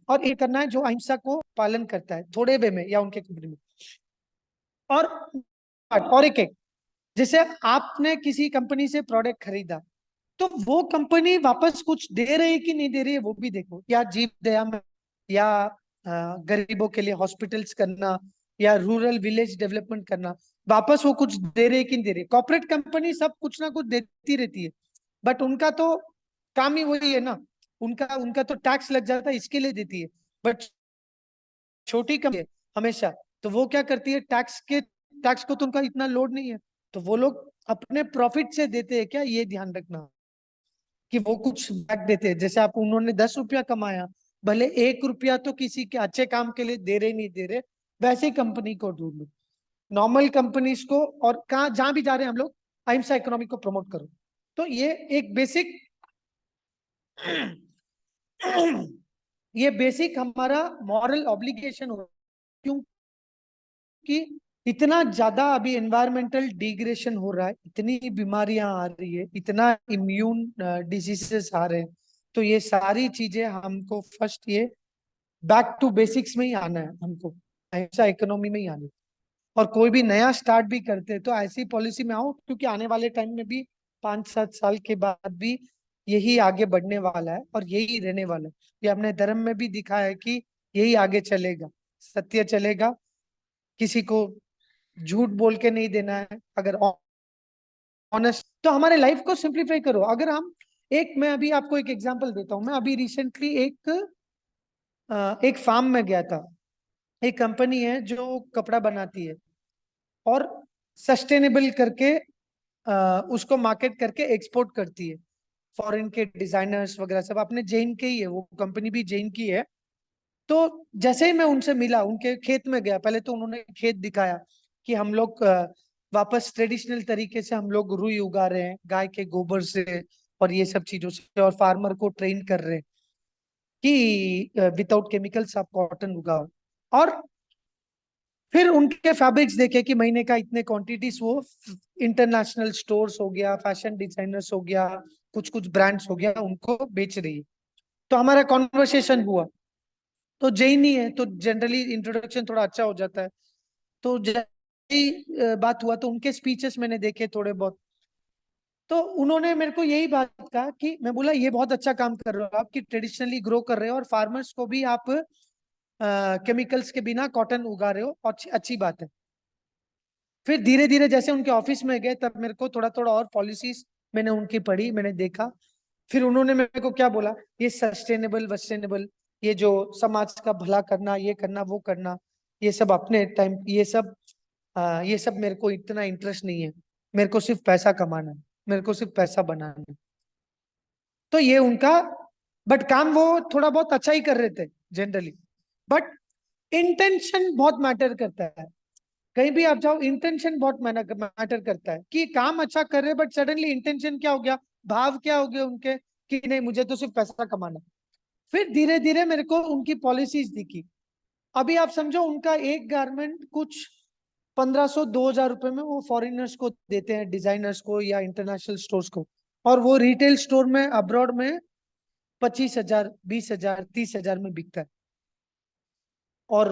और ये करना है जो अहिंसा को पालन करता है थोड़े वे में या उनके कंपनी में। और एक एक जैसे आपने किसी कंपनी से प्रोडक्ट खरीदा तो वो कंपनी वापस कुछ दे रही है कि नहीं दे रही है वो भी देखो, या जीव दया में, या गरीबों के लिए हॉस्पिटल्स करना, या रूरल विलेज डेवलपमेंट करना, वापस वो कुछ दे रहे कि नहीं दे रहे। कॉर्पोरेट कंपनी सब कुछ ना कुछ देती रहती है, बट उनका तो काम ही वही है ना, उनका उनका तो टैक्स लग जाता है इसके लिए देती है। बट छोटी कंपनी हमेशा, तो वो क्या करती है, टैक्स को तो उनका इतना लोड नहीं है, तो वो लोग अपने प्रॉफिट से देते हैं क्या, ये ध्यान रखना कि वो कुछ बैक देते हैं। जैसे आप उन्होंने 10 रुपया कमाया, भले 1 रुपया तो किसी के अच्छे काम के लिए दे रहे नहीं दे रहे, वैसे ही कंपनी को ढूंढ लो, नॉर्मल कंपनीज को, और कहाँ जहां भी जा रहे हैं हम लोग अहिंसा इकोनॉमी को प्रमोट करो। तो ये एक बेसिक ये बेसिक हमारा मॉरल ऑब्लिगेशन हो, कि इतना ज्यादा अभी एनवायरमेंटल डिग्रेडेशन हो रहा है, इतनी बीमारियां आ रही है, इतना इम्यून डिजीजेस आ रहे हैं, तो ये सारी चीजें हमको फर्स्ट ये बैक टू बेसिक्स में ही आना है, हमको ऐसा इकोनॉमी में ही आना है। और कोई भी नया स्टार्ट भी करते हैं तो ऐसी पॉलिसी में आओ, क्योंकि आने वाले टाइम में भी 5-7 साल के बाद भी यही आगे बढ़ने वाला है और यही रहने वाला है। ये हमने धर्म में भी दिखा है कि यही आगे चलेगा, सत्य चलेगा, किसी को झूठ बोल के नहीं देना है, अगर ऑनेस्ट तो हमारे लाइफ को सिंप्लीफाई करो। अगर हम मैं अभी आपको एक एग्जांपल देता हूँ। मैं अभी रिसेंटली एक फार्म में गया था। एक कंपनी है जो कपड़ा बनाती है और सस्टेनेबल करके उसको मार्केट करके एक्सपोर्ट करती है। फॉरेन के डिजाइनर्स वगैरह सब अपने जैन के ही है, वो कंपनी भी जैन की है। तो जैसे ही मैं उनसे मिला, उनके खेत में गया, पहले तो उन्होंने खेत दिखाया कि हम लोग वापस ट्रेडिशनल तरीके से हम लोग रुई उगा रहे हैं गाय के गोबर से और ये सब चीजों से, और फार्मर को ट्रेन कर रहे हैं कि विदाउट केमिकल्स आप कॉटन उगाओ। और फिर उनके फैब्रिक्स देखे कि महीने का इतने क्वांटिटीज वो इंटरनेशनल स्टोर्स हो गया, फैशन डिजाइनर्स हो गया, कुछ कुछ ब्रांड्स हो गया, उनको बेच रही है। तो हमारा कॉन्वर्सेशन हुआ। तो जैन ही है तो जनरली इंट्रोडक्शन थोड़ा अच्छा हो जाता है। तो जैसे ही बात हुआ तो उनके स्पीचेस मैंने देखे थोड़े बहुत। तो उन्होंने मेरे को यही बात कहा कि मैं बोला ये बहुत अच्छा काम कर रहे हो आप, कि ट्रेडिशनली ग्रो कर रहे हो और फार्मर्स को भी आप केमिकल्स के बिना कॉटन उगा रहे हो, और अच्छी बात है। फिर धीरे धीरे जैसे उनके ऑफिस में गए तब मेरे को थोड़ा थोड़ा और पॉलिसीज मैंने उनकी पढ़ी, मैंने देखा। फिर उन्होंने मेरे को क्या बोला, ये सस्टेनेबल वस्टेनेबल, ये जो समाज का भला करना, ये करना वो करना, ये सब अपने टाइम, ये सब मेरे को इतना इंटरेस्ट नहीं है। मेरे को सिर्फ पैसा कमाना है, मेरे को सिर्फ पैसा बनाना है। तो ये उनका, बट काम वो थोड़ा बहुत अच्छा ही कर रहे थे जनरली। बट इंटेंशन बहुत मैटर करता है। कहीं भी आप जाओ, इंटेंशन बहुत मैटर करता है कि काम अच्छा कर रहे, बट सडनली इंटेंशन क्या हो गया, भाव क्या हो गया उनके, कि नहीं मुझे तो सिर्फ पैसा कमाना। फिर धीरे धीरे मेरे को उनकी पॉलिसीज दिखी। अभी आप समझो उनका एक गारमेंट कुछ 1500-2000 रुपए में वो फॉरेनर्स को देते हैं, डिजाइनर्स को या इंटरनेशनल स्टोर्स को, और वो रिटेल स्टोर में अब्रॉड में 25,000, 20,000, 30,000 में बिकता है। और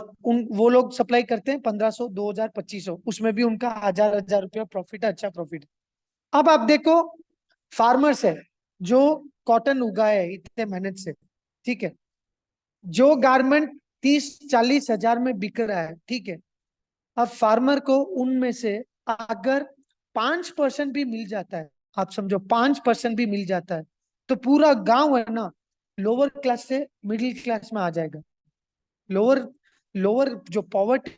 वो लोग सप्लाई करते हैं 1500, 2000, 2500, उसमें भी उनका 1000-1000 रुपया प्रॉफिट है, अच्छा प्रॉफिट है। अब आप देखो, फार्मर्स है जो कॉटन उगाए है इतने मेहनत से, ठीक है, जो गारमेंट 30-40 हजार में बिक रहा है, ठीक है, अब फार्मर को उनमें से अगर 5% भी मिल जाता है, आप समझो 5% भी मिल जाता है, तो पूरा गांव है ना, लोअर क्लास से मिडिल क्लास में आ जाएगा। लोअर लोअर जो पॉवर्टी,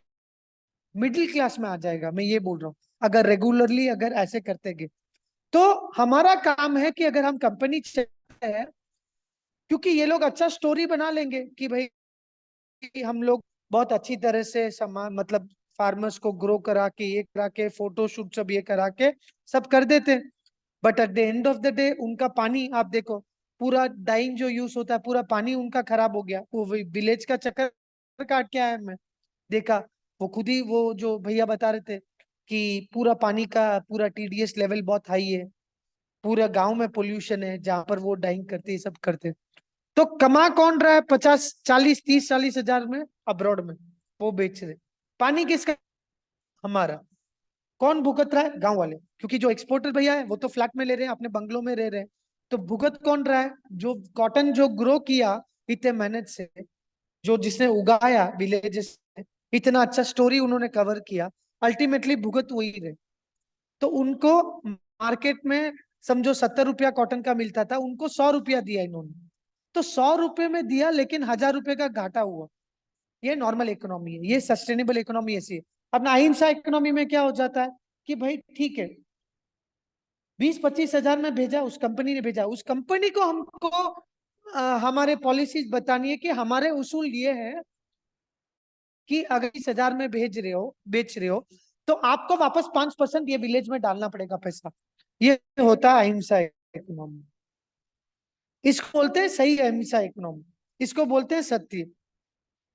मिडिल क्लास में आ जाएगा, मैं ये बोल रहा हूँ, अगर रेगुलरली अगर ऐसे करते गए। तो हमारा काम है कि अगर हम कंपनी चलते हैं, क्योंकि ये लोग अच्छा स्टोरी बना लेंगे कि भाई हम लोग बहुत अच्छी तरह से मतलब फार्मर्स को ग्रो करा के, ये करा के, फोटो शूट सब ये करा के सब कर देते। But at the end of the day उनका पानी आप देखो, पूरा डाइंग जो यूज होता है, पूरा पानी उनका खराब हो गया। वो विलेज का चक्कर काट के आया मैं, देखा। वो खुद ही वो जो भैया बता रहे थे कि पूरा पानी का पूरा टीडीएस लेवल बहुत हाई है, पूरा गांव में पोल्यूशन है जहां पर वो डाइंग करते, ये सब करते। तो कमा कौन रहा है 50 40 30 40 हजार में? अब्रॉड में वो बेच रहे। पानी किसका? हमारा। कौन भुगत रहा है? गांव वाले, क्योंकि जो एक्सपोर्टर भैया है वो तो फ्लैट में ले रहे हैं, अपने बंगलों में रह रहे हैं। तो भुगत कौन रहा है? जो कॉटन जो ग्रो किया इतने मेहनत से, जो जिसने उगाया विलेजेस में, इतना अच्छा स्टोरी उन्होंने कवर किया, अल्टीमेटली भुगत वही रहे। तो उनको मार्केट में समझो 70 रुपया कॉटन का मिलता था, उनको 100 रुपया दिया इन्होंने। तो 100 रुपये में दिया, लेकिन 1000 रुपये का घाटा हुआ। ये नॉर्मल इकोनॉमी है, ये सस्टेनेबल इकोनॉमी ऐसी है। अपना अहिंसा इकोनॉमी में क्या हो जाता है कि भाई ठीक है, 20 25 हजार में भेजा, उस कंपनी ने भेजा, उस कंपनी को हमको हमारे पॉलिसीज बतानी है कि हमारे उसूल ये है कि अगर 20 हजार में भेज रहे हो, बेच रहे हो, तो आपको वापस 5% ये विलेज में डालना पड़ेगा पैसा। ये होता है अहिंसा इकोनॉमी। इसको बोलते हैं सही अहिंसा इकोनॉमी, इसको बोलते हैं सत्य।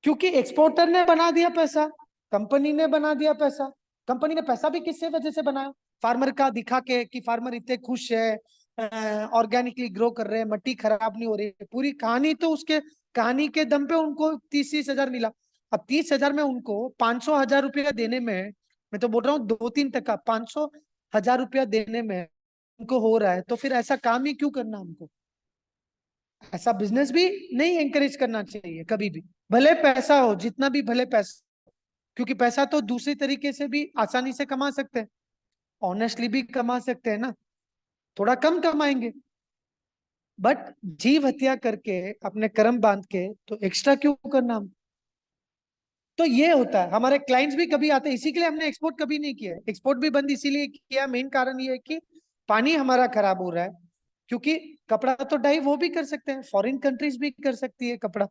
क्योंकि एक्सपोर्टर ने बना दिया पैसा, कंपनी ने बना दिया पैसा। कंपनी ने पैसा भी किससे वजह से बनाया? फार्मर का दिखा के कि फार्मर इतने खुश है, ऑर्गेनिकली ग्रो कर रहे हैं, मिट्टी खराब नहीं हो रही है, पूरी कहानी तो उसके कहानी के दम पे उनको 30 30 हजार मिला। अब 30 हजार में उनको 500 1000 रुपया देने में, मैं तो बोल रहा हूँ 2 3 टका, 500 1000 रुपया देने में उनको हो रहा है, तो फिर ऐसा काम ही क्यों करना हमको? ऐसा बिजनेस भी नहीं एंकरेज करना चाहिए कभी भी, भले पैसा हो जितना भी, भले पैसा। क्योंकि पैसा तो दूसरी तरीके से भी आसानी से कमा सकते हैं, ऑनेस्टली भी कमा सकते हैं ना, थोड़ा कम कमाएंगे। बट जीव हत्या करके अपने कर्म बांध के तो एक्स्ट्रा क्यों करना हम? तो ये होता है, हमारे क्लाइंट्स भी कभी आते हैं, इसी के लिए हमने एक्सपोर्ट कभी नहीं किया है। एक्सपोर्ट भी बंद इसीलिए किया, मेन कारण ये है कि पानी हमारा खराब हो रहा है। क्योंकि कपड़ा तो डाई वो भी कर सकते हैं, फॉरेन कंट्रीज भी कर सकती है कपड़ा।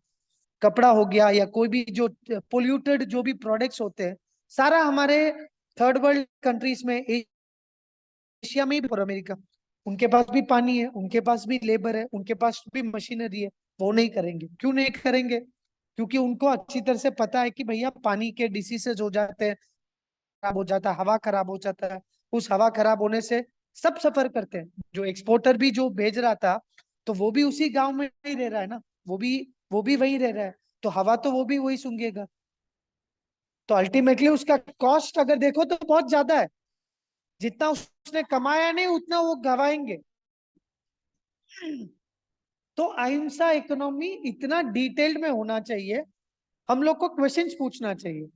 कपड़ा हो गया या कोई भी जो पोल्यूटेड जो भी प्रोडक्ट्स होते हैं, सारा हमारे थर्ड वर्ल्ड कंट्रीज में, एशिया में भी और अमेरिका, उनके पास भी पानी है, उनके पास भी लेबर है, उनके पास भी मशीनरी है। वो नहीं करेंगे, क्यों नहीं करेंगे? क्योंकि उनको अच्छी तरह से पता है कि भैया पानी के डिसीजेज हो जाते हैं, खराब हो जाता है, हवा खराब हो जाता है। उस हवा खराब होने से सब सफर करते हैं। जो एक्सपोर्टर भी जो भेज रहा था, तो वो भी उसी गांव में ही रह रहा है ना, वो भी वही रह रहा है, तो हवा तो वो भी वही सूंघेगा। तो अल्टीमेटली उसका कॉस्ट अगर देखो तो बहुत ज्यादा है, जितना उसने कमाया नहीं उतना वो गवाएंगे। तो अहिंसा इकोनॉमी इतना डिटेल्ड में होना चाहिए, हम लोग को क्वेश्चंस पूछना चाहिए।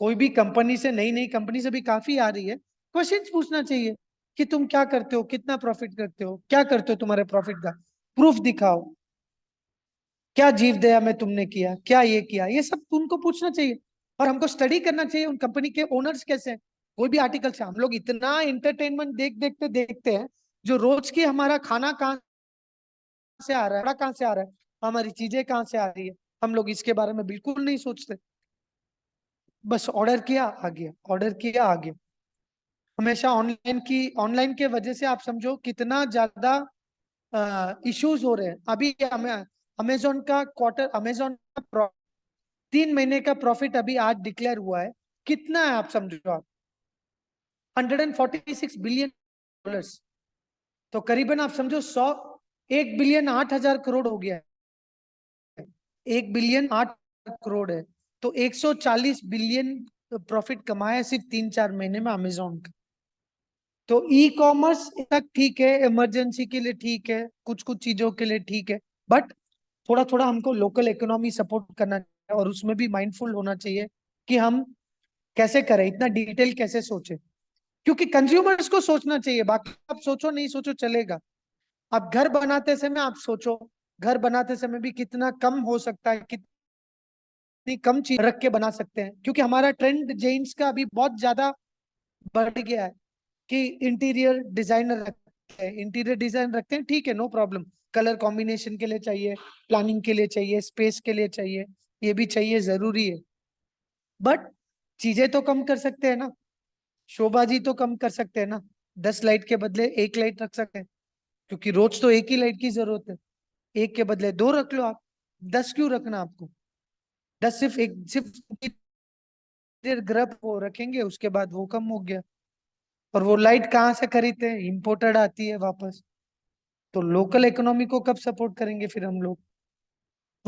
कोई भी कंपनी से, नई नई कंपनी से भी काफी आ रही है, क्वेश्चंस पूछना चाहिए कि तुम क्या करते हो, कितना प्रॉफिट करते हो, क्या करते हो, तुम्हारे प्रॉफिट का प्रूफ दिखाओ, क्या जीव दया में तुमने किया, क्या ये किया, ये सब तुमको पूछना चाहिए। और हमको स्टडी करना चाहिए उन कंपनी के ओनर्स कैसे हैं। कोई भी आर्टिकल से हम लोग इतना एंटरटेनमेंट देखते देखते हैं, जो रोज की हमारा खाना कहाँ से आ रहा है, कपड़ा कहाँ से आ रहा है, हमारी चीजें कहाँ से आ रही है, हम लोग इसके बारे में बिल्कुल नहीं सोचते। बस ऑर्डर किया आ गया, ऑर्डर किया आ गया। हमेशा ऑनलाइन के वजह से आप समझो कितना ज्यादा इश्यूज हो रहे हैं। अभी हमें अमेजोन का क्वार्टर, अमेजोन का 3 महीने का प्रॉफिट अभी आज डिक्लेयर हुआ है। कितना है आप समझो आप? 146 बिलियन डॉलर्स। तो करीबन आप समझो 1 बिलियन 8 हजार करोड़ हो गया है। 1 बिलियन 8 करोड़ है। तो 140 बिलियन प्रॉफिट कमाया है सिर्फ 3 4 महीने में अमेजोन का। तो ई कॉमर्स तक ठीक है, इमरजेंसी के लिए ठीक है, कुछ कुछ चीजों के लिए ठीक है। बट थोड़ा थोड़ा हमको लोकल इकोनॉमी सपोर्ट करना चाहिए, और उसमें भी माइंडफुल होना चाहिए कि हम कैसे करें, इतना डिटेल कैसे सोचे। क्योंकि कंज्यूमर्स को सोचना चाहिए, बाकी आप सोचो नहीं सोचो चलेगा। आप घर बनाते समय आप सोचो, घर बनाते समय भी कितना कम हो सकता है, कितनी कम चीज रख के बना सकते हैं। क्योंकि हमारा ट्रेंड जेंट्स का अभी बहुत ज्यादा बढ़ गया है कि इंटीरियर डिजाइनर रखते हैं, इंटीरियर डिजाइन रखते हैं, ठीक है, नो प्रॉब्लम। कलर कॉम्बिनेशन के लिए चाहिए, प्लानिंग के लिए चाहिए, स्पेस के लिए चाहिए, ये भी चाहिए, जरूरी है। बट चीजें तो कम कर सकते हैं ना, शोबाजी तो कम कर सकते हैं ना। 10 लाइट के बदले एक लाइट रख सकते हैं, क्योंकि रोज तो एक ही लाइट की जरूरत है। एक के बदले दो रख लो आप, 10 क्यों रखना आपको? 10 सिर्फ ग्रह वो रखेंगे, उसके बाद वो कम हो गया। और वो लाइट कहाँ से खरीदते हैं? इम्पोर्टेड आती है वापस। तो लोकल इकोनॉमी को कब सपोर्ट करेंगे फिर हम लोग?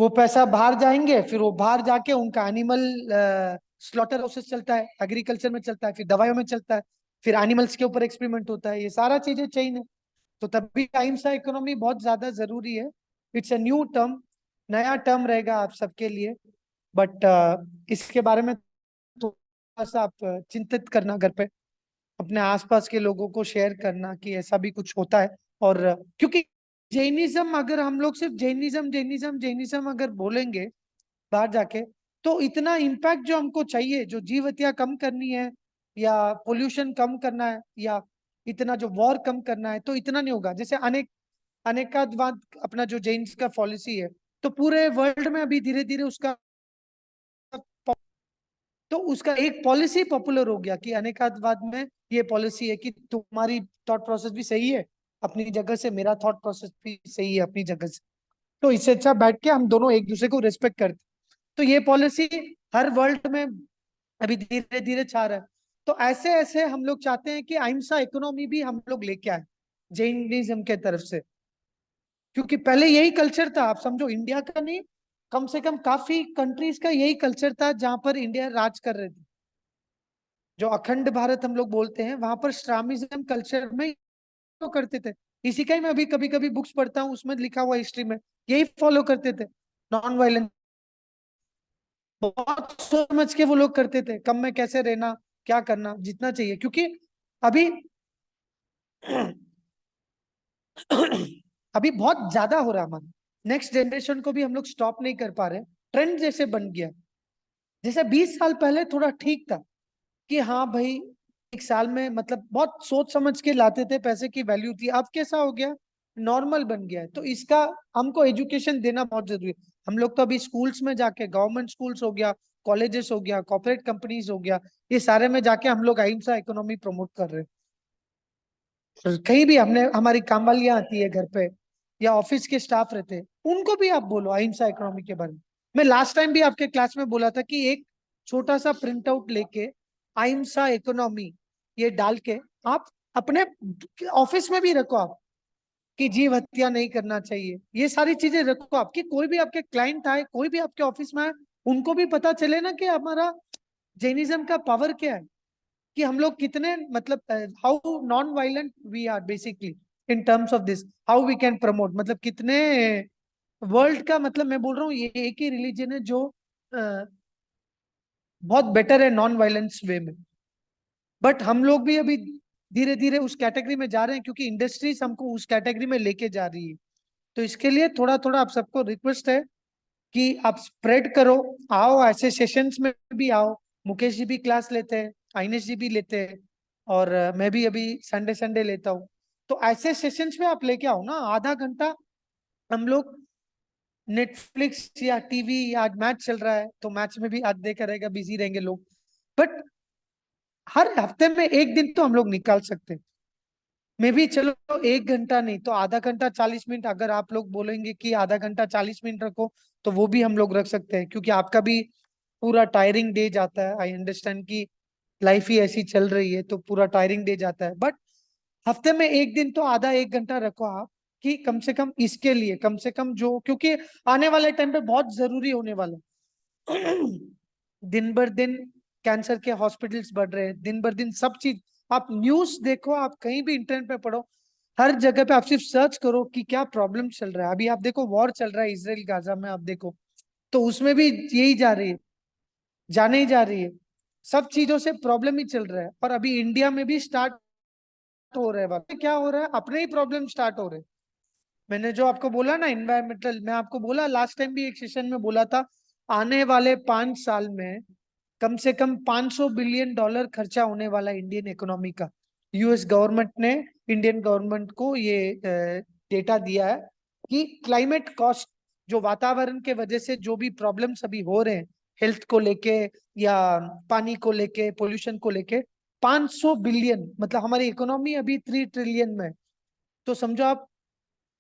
वो पैसा बाहर जाएंगे, फिर वो बाहर जाके उनका एनिमल स्लॉटर हाउसेस चलता है, एग्रीकल्चर में चलता है, फिर दवाइयों में चलता है, फिर एनिमल्स के ऊपर एक्सपेरिमेंट होता है, ये सारा चीजें चेन है। तो तभी अहिंसा इकोनॉमी बहुत ज्यादा जरूरी है। इट्स अ न्यू टर्म, नया टर्म रहेगा आप सबके लिए। बट इसके बारे में थोड़ा सा आप चिंतित करना घर पे, अपने आसपास के लोगों को शेयर करना कि ऐसा भी कुछ होता है। और क्योंकि जैनिज्म, अगर हम लोग सिर्फ जैनिज्म जैनिज्म जैनिज्म अगर बोलेंगे बाहर जाके, तो इतना इम्पैक्ट जो हमको चाहिए, जो जीव हत्या कम करनी है या पोल्यूशन कम करना है या इतना जो वॉर कम करना है, तो इतना नहीं होगा। जैसे अनेकाधवाद अपना जो जैन का पॉलिसी है, तो पूरे वर्ल्ड में अभी धीरे धीरे उसका, तो उसका एक पॉलिसी पॉपुलर हो गया कि अनेकाधवाद में ये पॉलिसी है कि तुम्हारी थॉट प्रोसेस भी सही है अपनी जगह से, मेरा थॉट प्रोसेस भी सही है अपनी जगह से, तो इससे अच्छा बैठ के हम दोनों एक दूसरे को रिस्पेक्ट करते। तो ये पॉलिसी हर वर्ल्ड में अभी धीरे धीरे छा रहा है। तो ऐसे ऐसे हम लोग चाहते हैं कि अहिंसा इकोनॉमी भी हम लोग लेके आए जैनिज्म के तरफ से, क्योंकि पहले यही कल्चर था। आप समझो, इंडिया का नहीं, कम से कम काफी कंट्रीज का यही कल्चर था जहां पर इंडिया राज कर रहे थे। जो अखंड भारत हम लोग बोलते हैं, वहां पर श्रामिज्म कल्चर में तो करते थे। इसी का ही मैं अभी कभी कभी बुक्स पढ़ता हूँ, उसमें लिखा हुआ हिस्ट्री में यही फॉलो करते थे। नॉन वायलेंस बहुत सोच समझ के वो लोग करते थे, कम में कैसे रहना, क्या करना, जितना चाहिए। क्योंकि अभी अभी बहुत ज्यादा हो रहा है हमारा, नेक्स्ट जनरेशन को भी हम लोग स्टॉप नहीं कर पा रहे। ट्रेंड जैसे बन गया। जैसे 20 साल पहले थोड़ा ठीक था कि हाँ भाई, एक साल में मतलब बहुत सोच समझ के लाते थे, पैसे की वैल्यू थी। अब कैसा हो गया, नॉर्मल बन गया है। तो इसका हमको एजुकेशन देना बहुत जरूरी है। हम लोग तो अभी स्कूल्स में जाके, गवर्नमेंट स्कूल्स हो गया, कॉलेजेस हो गया, कॉर्पोरेट कंपनीज हो गया, ये सारे में जाके हम लोग अहिंसा इकोनॉमी प्रमोट कर रहे हैं। तो कहीं भी हमने, हमारी काम वालियां आती है घर पे या ऑफिस के स्टाफ रहते हैं, उनको भी आप बोलो अहिंसा इकोनॉमी के बारे में। मैं लास्ट टाइम भी आपके क्लास में बोला था कि एक छोटा सा प्रिंट आउट लेके अहिंसा इकोनॉमी ये डाल के आप अपने ऑफिस में भी रखो आप, कि जीव हत्या नहीं करना चाहिए, ये सारी चीजें रखो आप, कि कोई भी आपके क्लाइंट आए, कोई भी आपके ऑफिस में आए, उनको भी पता चले ना कि हमारा जैनिज्म का पावर क्या है, कि हम लोग कितने मतलब how non violent we are basically in terms of this, how we can promote, मतलब कितने वर्ल्ड का, मतलब मैं बोल रहा हूँ ये एक ही रिलीजन है जो बहुत बेटर है नॉन वायलेंस वे में। बट हम लोग भी अभी धीरे धीरे उस कैटेगरी में जा रहे हैं, क्योंकि इंडस्ट्रीज हमको उस कैटेगरी में लेके जा रही है। तो इसके लिए थोड़ा थोड़ा आप सबको रिक्वेस्ट है कि आप स्प्रेड करो, आओ ऐसे सेशंस में भी आओ। मुकेश जी भी क्लास लेते हैं, आइनेश जी भी लेते हैं, और मैं भी अभी संडे संडे लेता हूँ। तो ऐसे सेशंस में आप लेके आओ ना, आधा घंटा हम लोग नेटफ्लिक्स या टीवी, आज मैच चल रहा है तो मैच में भी आज देखा रहेगा, बिजी रहेंगे लोग। बट हर हफ्ते में एक दिन तो हम लोग निकाल सकते हैं। मैं भी चलो 1 घंटा नहीं तो आधा घंटा 40 मिनट, अगर आप लोग बोलेंगे कि आधा घंटा 40 मिनट रखो, तो वो भी हम लोग रख सकते हैं। क्योंकि आपका भी पूरा टायरिंग डे जाता है, आई अंडरस्टैंड कि लाइफ ही ऐसी चल रही है, तो पूरा टायरिंग डे जाता है। बट हफ्ते में एक दिन तो आधा 1 घंटा रखो आप, कि कम से कम इसके लिए, कम से कम जो, क्योंकि आने वाले टाइम पे बहुत जरूरी होने वाला है। दिन भर दिन कैंसर के हॉस्पिटल्स बढ़ रहे हैं, दिन भर दिन सब चीज, आप न्यूज देखो, आप कहीं भी इंटरनेट पे पढ़ो, हर जगह पे आप सिर्फ सर्च करो कि क्या प्रॉब्लम चल रहा है। अभी आप देखो, वॉर चल रहा है इसराइल गाजा में, आप देखो, तो उसमें भी यही जा रही है, जाने ही जा रही है। सब चीजों से प्रॉब्लम ही चल रहा है। और अभी इंडिया में भी स्टार्ट हो रहा है बात, क्या हो रहा है, अपने ही प्रॉब्लम स्टार्ट हो रहे हैं। मैंने जो आपको बोला ना इन्वायरमेंटल, मैं आपको बोला लास्ट टाइम भी एक सेशन में बोला था, आने वाले 5 साल में कम से कम $500 बिलियन खर्चा होने वाला है इंडियन इकोनॉमी का। यूएस गवर्नमेंट ने इंडियन गवर्नमेंट को ये डेटा दिया है कि क्लाइमेट कॉस्ट, जो वातावरण के वजह से जो भी प्रॉब्लम्स अभी हो रहे हैं, हेल्थ को लेके या पानी को लेके, पोल्यूशन को लेके, 500 बिलियन, मतलब हमारी इकोनॉमी अभी 3 ट्रिलियन में है। तो समझो आप,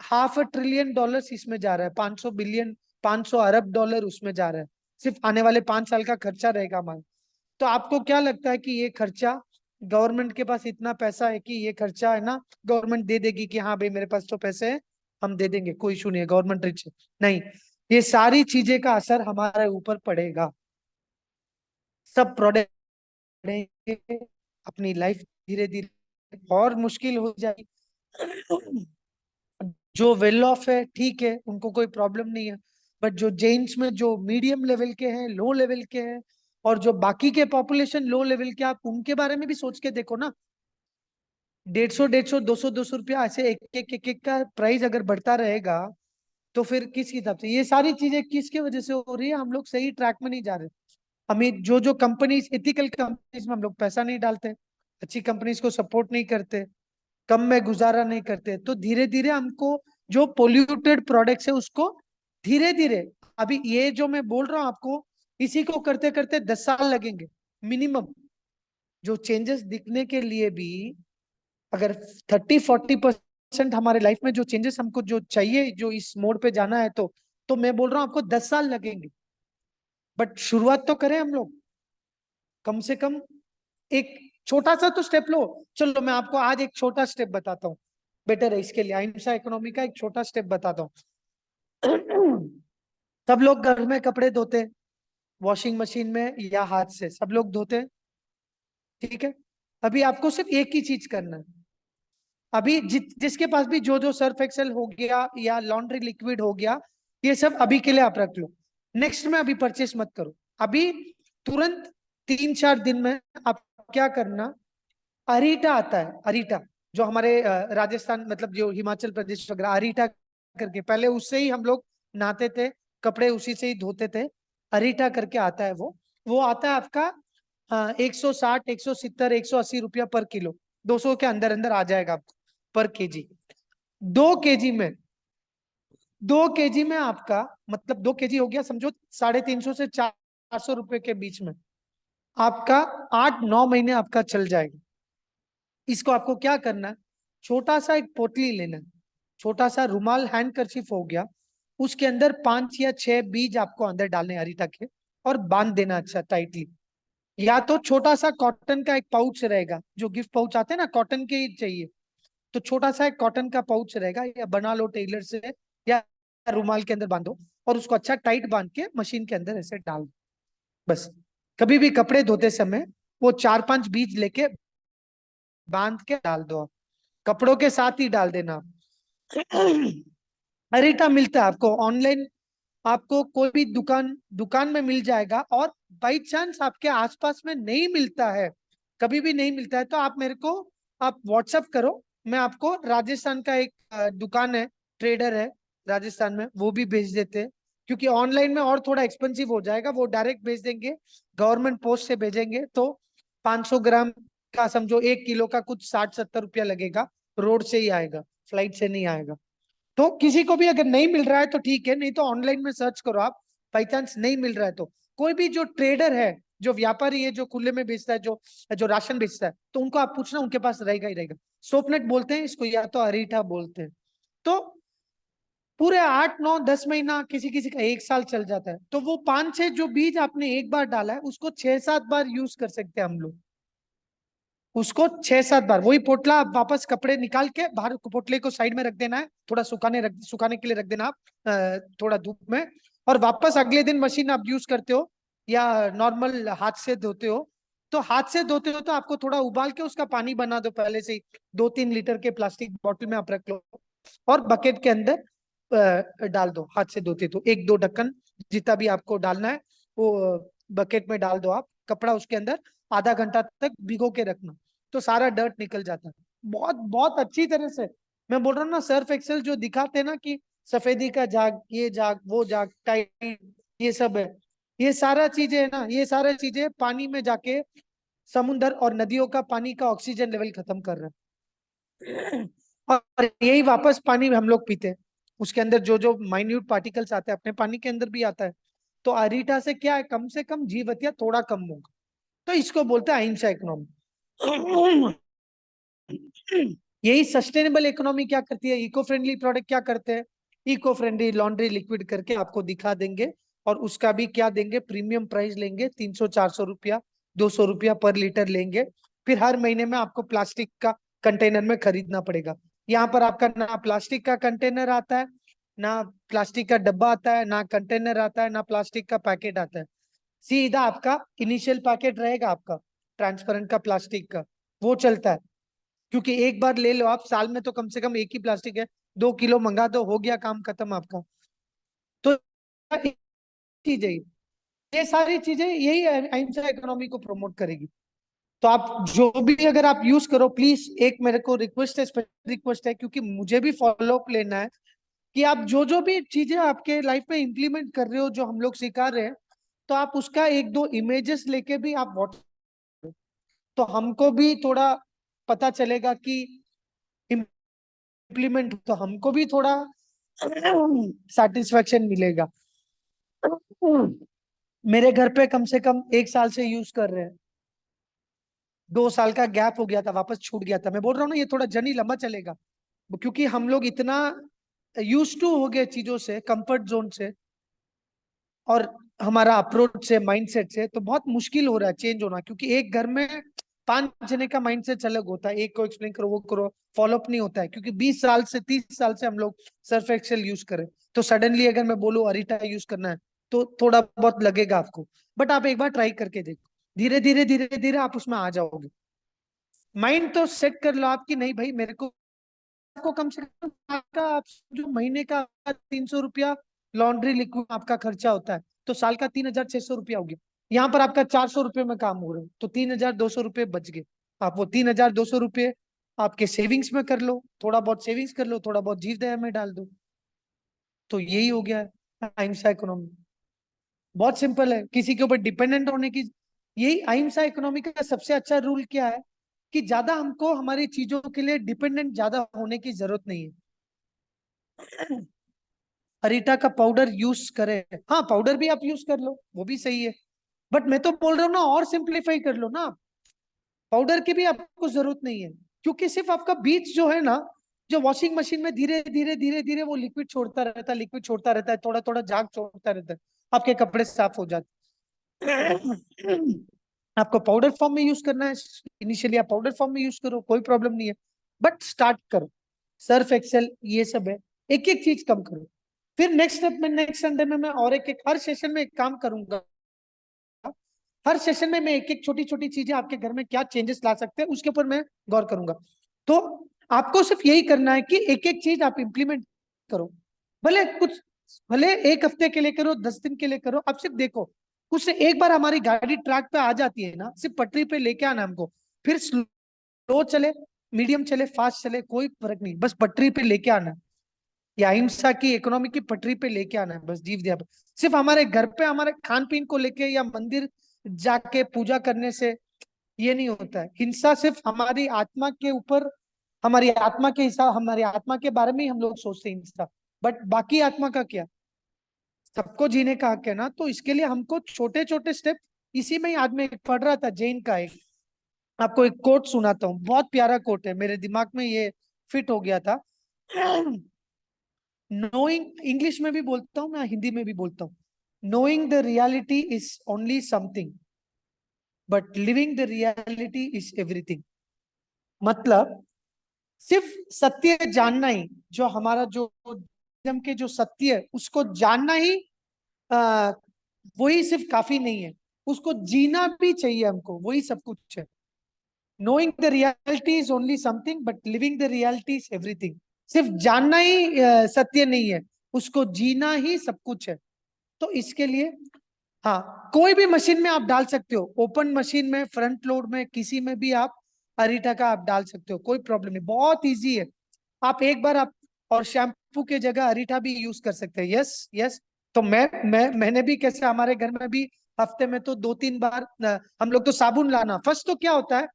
$500 बिलियन इसमें जा रहा है, 500 बिलियन, 500 अरब डॉलर उसमें जा रहा है। सिर्फ आने वाले 5 साल का खर्चा रहेगा हमारा। तो आपको क्या लगता है कि ये खर्चा, गवर्नमेंट के पास इतना पैसा है कि ये खर्चा है ना, गवर्नमेंट दे देगी कि हाँ भाई मेरे पास तो पैसे हैं, हम दे देंगे, कोई इशू नहीं है, गवर्नमेंट रिच है? नहीं। ये सारी चीजें का असर हमारे ऊपर पड़ेगा। सब प्रोडक्ट बढ़ेंगे, अपनी लाइफ धीरे धीरे और मुश्किल हो जाएगी। जो वेल ऑफ है ठीक है, उनको कोई प्रॉब्लम नहीं है, बट जो जेंट्स में जो मीडियम लेवल के हैं, लो लेवल के हैं, और जो बाकी के पॉपुलेशन लो लेवल के, आप उनके बारे में भी सोच के देखो ना। 150, 150, 200, 200 रुपया ऐसे एक एक का प्राइस अगर बढ़ता रहेगा, तो फिर किस हिसाब से ये सारी चीजें किसकी वजह से हो रही है? हम लोग सही ट्रैक में नहीं जा रहे। हमें जो जो कंपनीज, एथिकल कंपनीज में हम लोग पैसा नहीं डालते, अच्छी कंपनीज को सपोर्ट नहीं करते, कम में गुजारा नहीं करते, तो धीरे धीरे हमको जो पोल्यूटेड प्रोडक्ट्स है उसको धीरे धीरे, अभी ये जो मैं बोल रहा हूँ आपको, इसी को करते करते 10 साल लगेंगे मिनिमम। जो चेंजेस दिखने के लिए भी अगर 30-40% हमारे लाइफ में जो चेंजेस हमको जो चाहिए, जो इस मोड पे जाना है, तो मैं बोल रहा हूँ आपको 10 साल लगेंगे। बट शुरुआत तो करें हम लोग, कम से कम एक छोटा सा तो स्टेप लो। चलो मैं आपको आज एक छोटा स्टेप बताता हूँ, बेटर है इसके लिए। अहिंसा इकोनॉमी का एक छोटा स्टेप बताता हूँ। सब लोग घर में कपड़े धोते हैं, वॉशिंग मशीन में या हाथ से, सब लोग धोते हैं, ठीक है। अभी आपको सिर्फ एक ही चीज करना है। अभी जिसके पास भी जो जो सर्फ एक्सेल हो गया या लॉन्ड्री लिक्विड हो गया, ये सब अभी के लिए आप रख लो। नेक्स्ट में अभी परचेस मत करो। अभी तुरंत 3-4 दिन में आप क्या करना, अरीटा आता है, अरीटा, जो हमारे राजस्थान, मतलब जो हिमाचल प्रदेश वगैरह, अरीटा करके, पहले उससे ही हम लोग नहाते थे, कपड़े उसी से ही धोते थे। अरीटा करके आता है वो आता है आपका 160, 170, 180 रुपया पर किलो, 200 के अंदर अंदर आ जाएगा आपको पर केजी। 2 केजी में 2 केजी में आपका मतलब 2 केजी हो गया, समझो 350 से 400 रुपए के बीच में आपका 8-9 महीने आपका चल जाएगा। इसको आपको क्या करना है, छोटा सा एक पोटली लेना है, छोटा सा रुमाल, हैंड करचिफ हो गया, उसके अंदर 5 या 6 बीज आपको अंदर डालने हैं अरीटा के, और बांध देना अच्छा टाइटली। या तो छोटा सा कॉटन का एक पाउच रहेगा, जो गिफ्ट पाउच आते हैं ना, कॉटन के ही चाहिए, तो छोटा सा एक कॉटन का पाउच रहेगा, या बना लो टेलर से, या रुमाल के अंदर बांधो, और उसको अच्छा टाइट बांध के मशीन के अंदर ऐसे डाल दो। बस, कभी भी कपड़े धोते समय वो 4-5 बीज लेके बांध के डाल दो आप, कपड़ों के साथ ही डाल देना आप। अरेटा मिलता है आपको ऑनलाइन, आपको कोई भी दुकान में मिल जाएगा। और बाई चांस आपके आसपास में नहीं मिलता है, कभी भी नहीं मिलता है, तो आप मेरे को आप व्हाट्सअप करो, मैं आपको राजस्थान का एक दुकान है, ट्रेडर है राजस्थान में, वो भी भेज देते हैं। क्योंकि ऑनलाइन में और थोड़ा एक्सपेंसिव हो जाएगा, वो डायरेक्ट भेज देंगे, गवर्नमेंट पोस्ट से भेजेंगे, तो 500 ग्राम का समझो 1 किलो का कुछ 60-70 रुपया लगेगा, रोड से ही आएगा, फ्लाइट से नहीं आएगा। तो किसी को भी अगर नहीं मिल रहा है तो ठीक है, नहीं तो ऑनलाइन में सर्च करो आप, बाई चांस नहीं मिल रहा है तो कोई भी जो ट्रेडर है, जो व्यापारी है, जो खुले में बेचता है, जो जो राशन बेचता है, तो उनको आप पूछना, उनके पास रहेगा ही रहेगा। सोपनेट बोलते हैं इसको, या तो अरीठा बोलते हैं। तो पूरे 8-9-10 महीना, किसी किसी का 1 साल चल जाता है, तो वो 5-6 जो बीज आपने एक बार डाला है, उसको 6-7 बार यूज कर सकते हैं हम लोग। उसको 6-7 बार, वही पोटला आप वापस कपड़े निकाल के बाहर, पोटले को साइड में रख देना है, थोड़ा सुखाने के लिए रख देना आप, थोड़ा धूप में। और वापस अगले दिन मशीन आप यूज करते हो या नॉर्मल हाथ से धोते हो, तो हाथ से धोते हो तो आपको थोड़ा उबाल के उसका पानी बना दो पहले से ही, 2-3 लीटर के प्लास्टिक बॉटल में आप रख लो, और बकेट के अंदर डाल दो। हाथ से धोते तो 1-2 ढक्कन जितना भी आपको डालना है, वो बकेट में डाल दो आप, कपड़ा उसके अंदर आधा घंटा तक भिगो के रखना, तो सारा डर्ट निकल जाता है बहुत बहुत अच्छी तरह से। मैं बोल रहा हूँ ना, सर्फ एक्सेल जो दिखाते हैं ना कि सफेदी का जाग, ये जाग, वो जाग, टाइट, ये सब है, ये सारा चीजें है ना, ये सारा चीजें पानी में जाके समुन्द्र और नदियों का पानी का ऑक्सीजन लेवल खत्म कर रहा है। और यही वापस पानी हम लोग पीते हैं, उसके अंदर जो जो माइन्यूट पार्टिकल्स आते हैं अपने पानी के अंदर भी आता है। तो अरीटा से क्या है, कम से कम जीव हत्या थोड़ा कम होगा। तो इसको बोलते हैं अहिंसा इकोनॉमी। यही सस्टेनेबल इकोनॉमी क्या करती है, इको फ्रेंडली प्रोडक्ट क्या करते हैं, इको फ्रेंडली लॉन्ड्री लिक्विड करके आपको दिखा देंगे, और उसका भी क्या देंगे, प्रीमियम प्राइस लेंगे, 300-400 रुपया, 200 रुपया पर लीटर लेंगे। फिर हर महीने में आपको प्लास्टिक का कंटेनर में खरीदना पड़ेगा। यहाँ पर आपका ना प्लास्टिक का कंटेनर आता है, ना प्लास्टिक का डब्बा आता है, ना कंटेनर आता है, ना प्लास्टिक का पैकेट आता है। सीधा आपका इनिशियल पैकेट रहेगा आपका ट्रांसपेरेंट का प्लास्टिक का, वो चलता है। क्योंकि एक बार ले लो आप, साल में तो कम से कम एक ही प्लास्टिक है, 2 किलो मंगा दो, हो गया काम खत्म आपका। तो चीजें, ये सारी चीजें यही अहिंसा इकोनॉमी को प्रमोट करेगी। तो आप जो भी अगर आप यूज करो, प्लीज एक मेरे को रिक्वेस्ट है, स्पेशल रिक्वेस्ट है, क्योंकि मुझे भी फॉलो अप लेना है कि आप जो जो भी चीजें आपके लाइफ में इंप्लीमेंट कर रहे हो, जो हम लोग सिखा रहे हैं, तो आप उसका एक दो इमेजेस लेके भी आप व्हाट्सएप, तो हमको भी थोड़ा पता चलेगा कि इम्प्लीमेंट, तो हमको भी थोड़ा सेटिस्फेक्शन मिलेगा। मेरे घर पे कम से कम 1 साल से यूज कर रहे हैं, 2 साल का गैप हो गया था, वापस छूट गया था। मैं बोल रहा हूँ ना, ये थोड़ा जर्नी लंबा चलेगा, क्योंकि हम लोग इतना यूज टू हो गए चीजों से, कंफर्ट जोन से, और हमारा अप्रोच से, माइंडसेट से, तो बहुत मुश्किल हो रहा है चेंज होना। क्योंकि एक घर में 5 जने का माइंडसेट अलग होता है, एक को एक्सप्लेन करो, वो करो, फॉलोअप नहीं होता है। क्योंकि 20 साल से 30 साल से हम लोग सर्फ एक्सेल यूज करें, तो सडनली अगर मैं बोलूँ अरीटा यूज करना है, तो थोड़ा बहुत लगेगा आपको। बट आप एक बार ट्राई करके देखो, धीरे धीरे धीरे धीरे आप उसमें आ जाओगे। माइंड तो सेट कर लो आपकी, नहीं भाई मेरे को कम से कम आपका, आप जो महीने का 300 रुपया लॉन्ड्री लिक्विड आपका खर्चा होता है, तो साल का 3600 रुपया हो गया। यहाँ पर आपका 400 रुपये में काम हो रहा है, तो 3200 रुपये बच गए। आप वो 3200 रुपये आपके सेविंग्स में कर लो, थोड़ा बहुत सेविंग्स कर लो, थोड़ा बहुत जीव दया में डाल दो। तो यही हो गया है अहिंसा इकोनॉमी। बहुत सिंपल है, किसी के ऊपर डिपेंडेंट होने की। यही अहिंसा इकोनॉमी का सबसे अच्छा रूल क्या है, कि ज्यादा हमको हमारी चीजों के लिए डिपेंडेंट ज्यादा होने की जरूरत नहीं है। अरीटा का पाउडर यूज करें, हाँ पाउडर भी आप यूज कर लो, वो भी सही है। बट मैं तो बोल रहा हूँ ना, और सिंप्लीफाई कर लो ना, पाउडर की भी आपको जरूरत नहीं है। क्योंकि सिर्फ आपका बीज जो है ना, जो वॉशिंग मशीन में धीरे धीरे धीरे धीरे वो लिक्विड छोड़ता रहता है, लिक्विड छोड़ता रहता है, थोड़ा थोड़ा झाग छोड़ता रहता है, आपके कपड़े साफ हो जाते हैं। आपको पाउडर फॉर्म में यूज करना है, इनिशियली आप पाउडर फॉर्म में यूज करो, कोई प्रॉब्लम नहीं है। बट स्टार्ट करो, सर्फ एक्सेल ये सब है, एक एक चीज कम करो। फिर नेक्स्ट स्टेप में, नेक्स्ट संडे में मैं और एक एक हर सेशन में एक काम करूंगा। हर सेशन में मैं एक एक छोटी छोटी चीजें आपके घर में क्या चेंजेस ला सकते हैं, उसके ऊपर मैं गौर करूंगा। तो आपको सिर्फ यही करना है कि एक एक चीज आप इंप्लीमेंट करो। भले कुछ, भले 1 हफ्ते के लिए करो, 10 दिन के लिए करो, आप सिर्फ देखो। कुछ से एक बार हमारी गाड़ी ट्रैक पे आ जाती है ना, सिर्फ पटरी पे लेके आना हमको। फिर स्लो चले, मीडियम चले, फास्ट चले, कोई फर्क नहीं, बस पटरी पे लेके आना है। या अहिंसा की इकोनॉमी की पटरी पे लेके आना है, बस जीव दया पे। सिर्फ हमारे घर पे हमारे खान पीन को लेके या मंदिर जाके पूजा करने से ये नहीं होता है। हिंसा सिर्फ हमारी आत्मा के ऊपर, हमारी आत्मा के हिसाब, हमारी आत्मा के बारे में ही हम लोग सोचते हैं हिंसा। बट बाकी आत्मा का क्या, सबको जीने का हक है ना। तो इसके लिए हमको छोटे छोटे स्टेप, इसी में ही आज मैं पढ़ रहा था जैन का एक, आपको एक कोट सुनाता हूँ, बहुत प्यारा कोट है, मेरे दिमाग में ये फिट हो गया था। नोइंग, इंग्लिश में भी बोलता हूँ मैं, हिंदी में भी बोलता हूँ। Knowing the reality is only something, but living the reality is everything. मतलब सिर्फ सत्य जानना ही, जो हमारा जो धर्म के जो सत्य है उसको जानना ही, आ, वही सिर्फ काफी नहीं है, उसको जीना भी चाहिए हमको, वही सब कुछ है। Knowing the reality is only something, but living the reality is everything. सिर्फ जानना ही सत्य नहीं है, उसको जीना ही सब कुछ है। तो इसके लिए, हाँ, कोई भी मशीन में आप डाल सकते हो, ओपन मशीन में, फ्रंट लोड में, किसी में भी आप अरीटा का आप डाल सकते हो, कोई प्रॉब्लम नहीं, बहुत इजी है। आप एक बार आप, और शैम्पू के जगह अरीठा भी यूज कर सकते हैं। Yes yes. तो मैंने भी, कैसे हमारे घर में भी हफ्ते में तो 2-3 बार हम लोग तो साबुन लाना, फर्स्ट तो क्या होता है,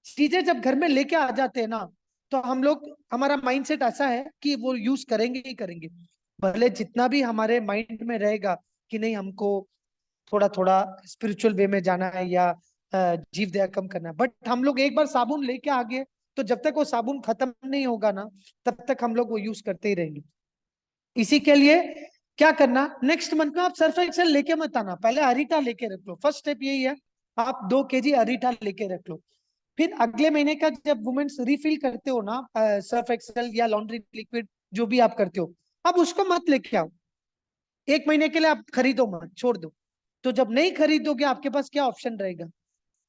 चीजें जब घर में लेके आ जाते हैं ना, तो हम लोग, हमारा माइंडसेट ऐसा है कि वो यूज करेंगे ही करेंगे। भले जितना भी हमारे माइंड में रहेगा कि नहीं हमको थोड़ा थोड़ा स्पिरिचुअल वे में जाना है, या जीव दया कम करना है, बट हम लोग एक बार साबुन लेके आ गए, तो जब तक वो साबुन खत्म नहीं होगा ना, तब तक हम लोग वो यूज करते ही रहेंगे। इसी के लिए क्या करना, नेक्स्ट मंथ में आप सर्फ एक्सेल लेके मत आना, पहले अरीटा लेके रख लो। फर्स्ट स्टेप यही है, आप 2 kg अरीटा लेके रख लो। फिर अगले महीने का जब वुमेन्स रिफिल करते हो ना, सर्फ एक्सेल या लॉन्ड्री लिक्विड जो भी आप करते हो, अब उसको मत लेके आओ, 1 महीने के लिए आप खरीदो मत, छोड़ दो। तो जब नहीं खरीदोगे आपके पास क्या ऑप्शन रहेगा?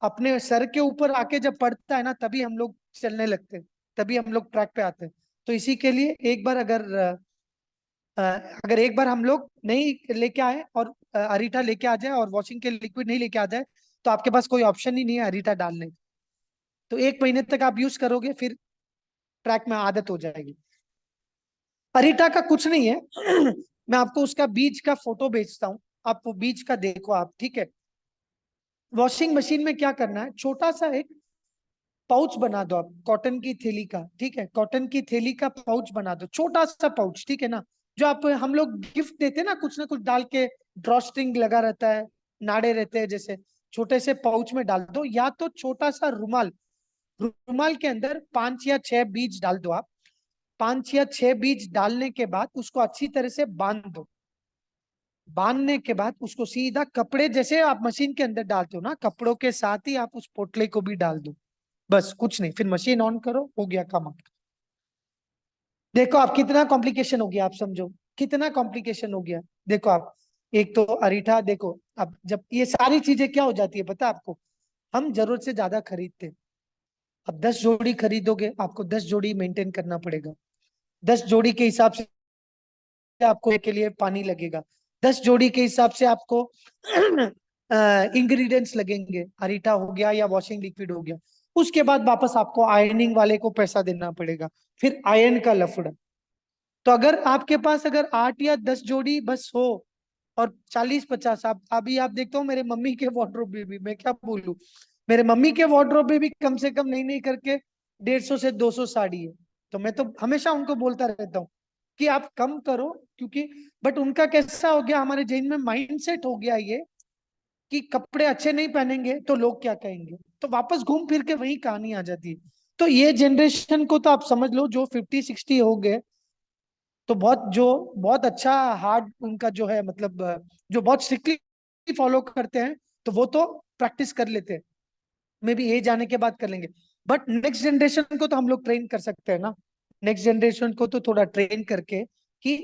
अपने सर के ऊपर आके जब पड़ता है ना, तभी हम लोग चलने लगते हैं, तभी हम लोग ट्रैक पे आते हैं। तो इसी के लिए एक बार अ, अगर एक बार हम लोग नहीं लेके आए और अरीठा लेके आ जाए और वॉशिंग के लिक्विड नहीं लेके आ जाए, तो आपके पास कोई ऑप्शन ही नहीं है अरीठा डालने का। तो 1 महीने तक आप यूज करोगे, फिर ट्रैक में आदत हो जाएगी। अरीठा का कुछ नहीं है। मैं आपको उसका बीज का फोटो भेजता हूँ, आप वो बीज का देखो आप, ठीक है? वॉशिंग मशीन में क्या करना है, छोटा सा एक पाउच बना दो आप कॉटन की थैली का, ठीक है? कॉटन की थैली का पाउच बना दो, छोटा सा पाउच, ठीक है ना? जो आप हम लोग गिफ्ट देते हैं ना कुछ डाल के, ड्रॉ स्ट्रिंग लगा रहता है, नाड़े रहते हैं जैसे, छोटे से पाउच में डाल दो, या तो छोटा सा रुमाल, रुमाल के अंदर 5 या 6 बीज डाल दो आप। 5 या 6 बीज डालने के बाद उसको अच्छी तरह से बांध दो। बांधने के बाद उसको सीधा कपड़े जैसे आप मशीन के अंदर डालते हो ना, कपड़ों के साथ ही आप उस पोटले को भी डाल दो। बस कुछ नहीं, फिर मशीन ऑन करो, हो गया काम आपका। देखो आप कितना कॉम्प्लिकेशन हो गया, आप समझो कितना कॉम्प्लिकेशन हो गया। देखो आप, एक तो अरीठा देखो, अब जब ये सारी चीजें क्या हो जाती है पता है आपको, हम जरूरत से ज्यादा खरीदते हैं। अब 10 जोड़ी खरीदोगे, आपको 10 जोड़ी मेंटेन करना पड़ेगा। 10 जोड़ी के हिसाब से आपको के लिए पानी लगेगा। 10 जोड़ी के हिसाब से आपको इंग्रेडिएंट्स लगेंगे, अरीठा हो गया या वॉशिंग लिक्विड हो गया। उसके बाद वापस आपको आयरनिंग वाले को पैसा देना पड़ेगा, फिर आयरन का लफड़ा। तो अगर आपके पास अगर 8 या 10 जोड़ी बस हो, और 40-50, आप अभी आप देखते हो मेरे मम्मी के वार्डरोब में भी, मैं क्या बोलूं, मेरे मम्मी के वार्डरोब में भी कम से कम नहीं नहीं करके 150 से 200 साड़ी है। तो मैं तो हमेशा उनको बोलता रहता हूँ कि आप कम करो, क्योंकि बट उनका कैसा हो गया, हमारे जैन में माइंड सेट हो गया ये कि कपड़े अच्छे नहीं पहनेंगे तो लोग क्या कहेंगे, तो वापस घूम फिर के वही कहानी आ जाती है। तो ये जनरेशन को तो आप समझ लो, जो 50-60 हो गए, तो बहुत अच्छा हार्ड उनका जो है, मतलब जो बहुत स्ट्रिक्टली फॉलो करते हैं, तो वो तो प्रैक्टिस कर लेते हैं, मे बी एज आने के बाद कर लेंगे। बट नेक्स्ट जनरेशन को तो हम लोग ट्रेन कर सकते हैं ना। नेक्स्ट जनरेशन को तो थोड़ा ट्रेन करके कि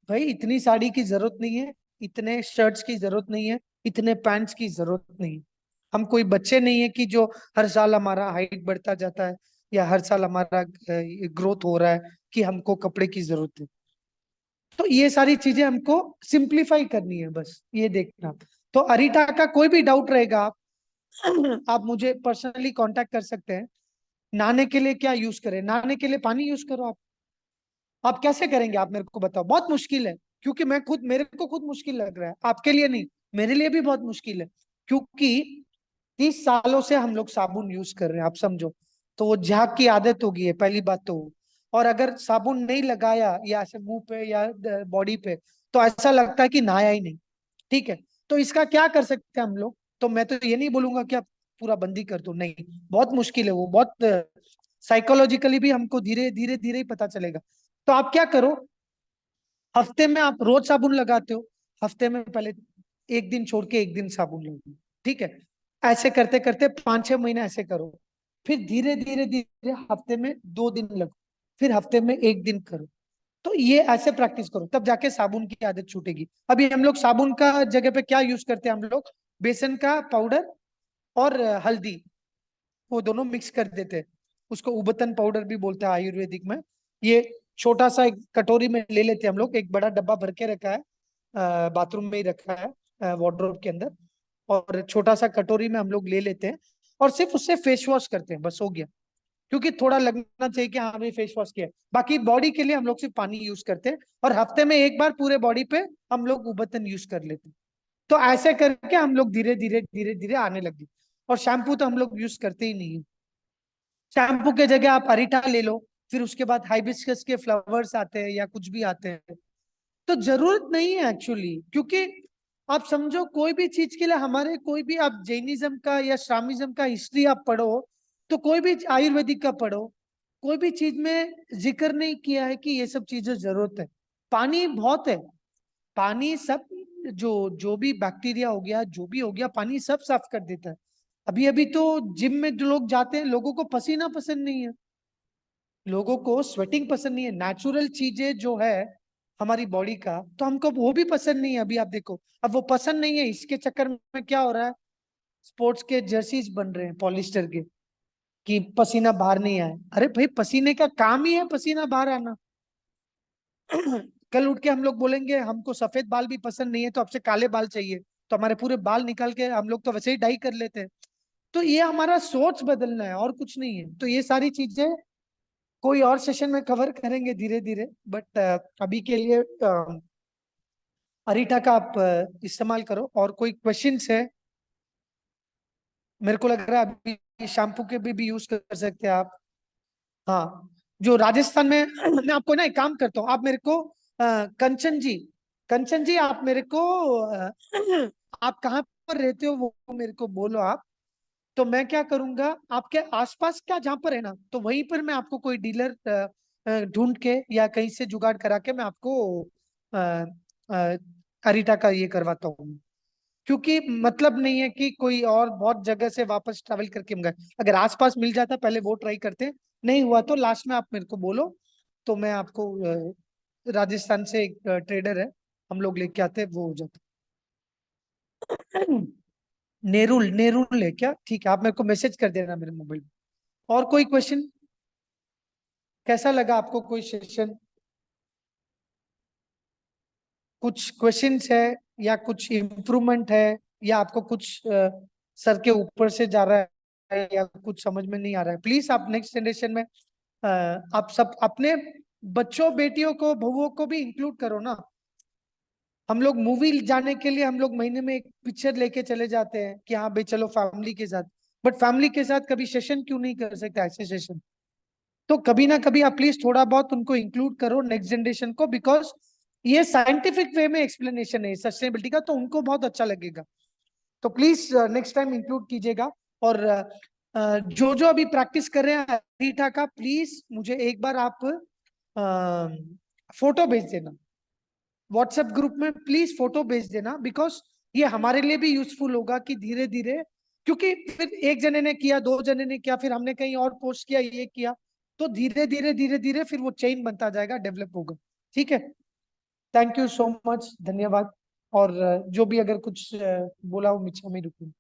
भाई इतनी साड़ी की जरूरत नहीं है, इतने शर्ट्स की जरूरत नहीं है, इतने पैंट्स की जरूरत नहीं है। हम कोई बच्चे नहीं है कि जो हर साल हमारा हाइट बढ़ता जाता है, या हर साल हमारा ग्रोथ हो रहा है कि हमको कपड़े की जरूरत है। तो ये सारी चीजें हमको सिंप्लीफाई करनी है, बस ये देखना। तो अरीटा का कोई भी डाउट रहेगा, आप मुझे पर्सनली कांटेक्ट कर सकते हैं। नहाने के लिए क्या यूज करें, नहाने के लिए पानी यूज करो आप कैसे करेंगे आप मेरे को बताओ, बहुत मुश्किल है। क्योंकि मैं खुद, मेरे को खुद मुश्किल लग रहा है, आपके लिए नहीं, मेरे लिए भी बहुत मुश्किल है। क्योंकि 30 सालों से हम लोग साबुन यूज कर रहे हैं, आप समझो। तो वो झाग की आदत हो गई है, पहली बात तो वो। और अगर साबुन नहीं लगाया, या ऐसे मुंह पे या बॉडी पे, तो ऐसा लगता है कि नहाया ही नहीं। ठीक है, तो इसका क्या कर सकते हैं हम लोग? तो मैं तो ये नहीं बोलूंगा कि आप पूरा बंदी कर दो, नहीं, बहुत मुश्किल है वो, बहुत साइकोलॉजिकली भी हमको धीरे धीरे धीरे ही पता चलेगा। तो आप क्या करो, हफ्ते में आप रोज साबुन लगाते हो, हफ्ते में पहले एक दिन छोड़ के एक दिन साबुन लगाओ, ठीक है? ऐसे करते करते 5-6 महीने ऐसे करो। फिर धीरे धीरे धीरे हफ्ते में 2 दिन लगो, फिर हफ्ते में एक दिन करो। तो ये ऐसे प्रैक्टिस करो, तब जाके साबुन की आदत छूटेगी। अभी हम लोग साबुन का जगह पे क्या यूज करते हैं हम लोग, बेसन का पाउडर और हल्दी, वो दोनों मिक्स कर देते हैं। उसको उबतन पाउडर भी बोलते हैं आयुर्वेदिक में। ये छोटा सा एक कटोरी में ले लेते हैं हम लोग, एक बड़ा डब्बा भर के रखा है, बाथरूम में ही रखा है, वार्डरोब के अंदर। और छोटा सा कटोरी में हम लोग ले लेते हैं, और सिर्फ उससे फेस वॉश करते हैं, बस हो गया। क्योंकि थोड़ा लगना चाहिए कि हाँ भाई फेस वॉश किया है। बाकी बॉडी के लिए हम लोग सिर्फ पानी यूज करते हैं, और हफ्ते में एक बार पूरे बॉडी पे हम लोग उबतन यूज कर लेते हैं। तो ऐसे करके हम लोग धीरे धीरे धीरे धीरे आने लगे। और शैम्पू तो हम लोग यूज करते ही नहीं है। शैम्पू के जगह आप अरीठा ले लो, फिर उसके बाद हाइबिस्कस के फ्लावर्स आते हैं या कुछ भी आते हैं। तो जरूरत नहीं है एक्चुअली, क्योंकि आप समझो कोई भी चीज के लिए हमारे, कोई भी आप जैनिज्म का या श्रामिज्म का हिस्ट्री आप पढ़ो, तो कोई भी आयुर्वेदिक का पढ़ो, कोई भी चीज में जिक्र नहीं किया है कि ये सब चीजें जरूरत है। पानी बहुत है, पानी सब, जो जो भी बैक्टीरिया हो गया, जो भी हो गया, पानी सब साफ कर देता है। अभी अभी तो जिम में जो लोग जाते हैं, लोगों को पसीना पसंद नहीं है, लोगों को स्वेटिंग पसंद नहीं है, नेचुरल चीजें जो है हमारी बॉडी का, तो हमको वो भी पसंद नहीं है। अभी आप देखो, अब वो पसंद नहीं है, इसके चक्कर में क्या हो रहा है, स्पोर्ट्स के जर्सीज बन रहे हैं पॉलिस्टर के, कि पसीना बाहर नहीं आए। अरे भाई, पसीने का काम ही है पसीना बाहर आना। कल उठ के हम लोग बोलेंगे हमको सफेद बाल भी पसंद नहीं है, तो आपसे काले बाल चाहिए, तो हमारे पूरे बाल निकाल के हम लोग तो वैसे ही डाई कर लेते हैं। तो ये हमारा सोच बदलना है और कुछ नहीं है। तो ये सारी चीजें कोई और सेशन में कवर करेंगे धीरे धीरे, बट अभी के लिए अरीटा का आप इस्तेमाल करो। और कोई क्वेश्चंस है? मेरे को लग रहा है अभी शैम्पू के भी यूज कर सकते हैं आप। हाँ, जो राजस्थान में मैं आपको ना एक काम करता हूँ, आप मेरे को कंचन जी, कंचन जी आप मेरे को आप कहाँ पर रहते हो वो मेरे को बोलो आप। तो मैं क्या करूंगा, आपके आसपास क्या जहां पर है ना, तो वहीं पर मैं आपको कोई डीलर ढूंढ के या कहीं से जुगाड़ करा के मैं आपको अ, अ, अरीटा का ये करवाता हूँ। क्योंकि मतलब नहीं है कि कोई और बहुत जगह से वापस ट्रैवल करके मंगाए। अगर आसपास मिल जाता पहले वो ट्राई करते, नहीं हुआ तो लास्ट में आप मेरे को बोलो, तो मैं आपको राजस्थान से एक ट्रेडर है, हम लोग लेके आते हैं, वो हो जाता। नेरुल, नेरुल है क्या? ठीक है, आप मेरे को मैसेज कर देना मेरे मोबाइल में। और कोई क्वेश्चन? कैसा लगा आपको कोई सेशन? कुछ क्वेश्चंस है या कुछ इम्प्रूवमेंट है, या आपको कुछ सर के ऊपर से जा रहा है या कुछ समझ में नहीं आ रहा है? प्लीज आप नेक्स्ट जनरेशन में आप सब अपने बच्चों बेटियों को बहुओं को भी इंक्लूड करो ना। हम लोग मूवी जाने के लिए हम लोग महीने में एक पिक्चर लेके चले जाते हैं कि हाँ भाई चलो फैमिली के साथ, बट फैमिली के साथ कभी सेशन क्यों नहीं कर सकते, ऐसे सेशन? तो कभी ना कभी आप प्लीज थोड़ा बहुत उनको इंक्लूड करो नेक्स्ट जनरेशन को, बिकॉज ये साइंटिफिक वे में एक्सप्लेनेशन है सस्टेनेबिलिटी का, तो उनको बहुत अच्छा लगेगा। तो प्लीज नेक्स्ट टाइम इंक्लूड कीजिएगा। और जो जो अभी प्रैक्टिस कर रहे हैं रीठा का, प्लीज मुझे एक बार आप फोटो भेज देना व्हाट्सएप ग्रुप में, प्लीज फोटो भेज देना, बिकॉज ये हमारे लिए भी यूजफुल होगा कि धीरे धीरे, क्योंकि फिर एक जने ने किया, दो जने ने किया, फिर हमने कहीं और पोस्ट किया, ये किया, तो धीरे धीरे फिर वो चेन बनता जाएगा, डेवलप होगा। ठीक है, थैंक यू सो मच, धन्यवाद। और जो भी अगर कुछ बोला हो, मिच्छा में रुकूं।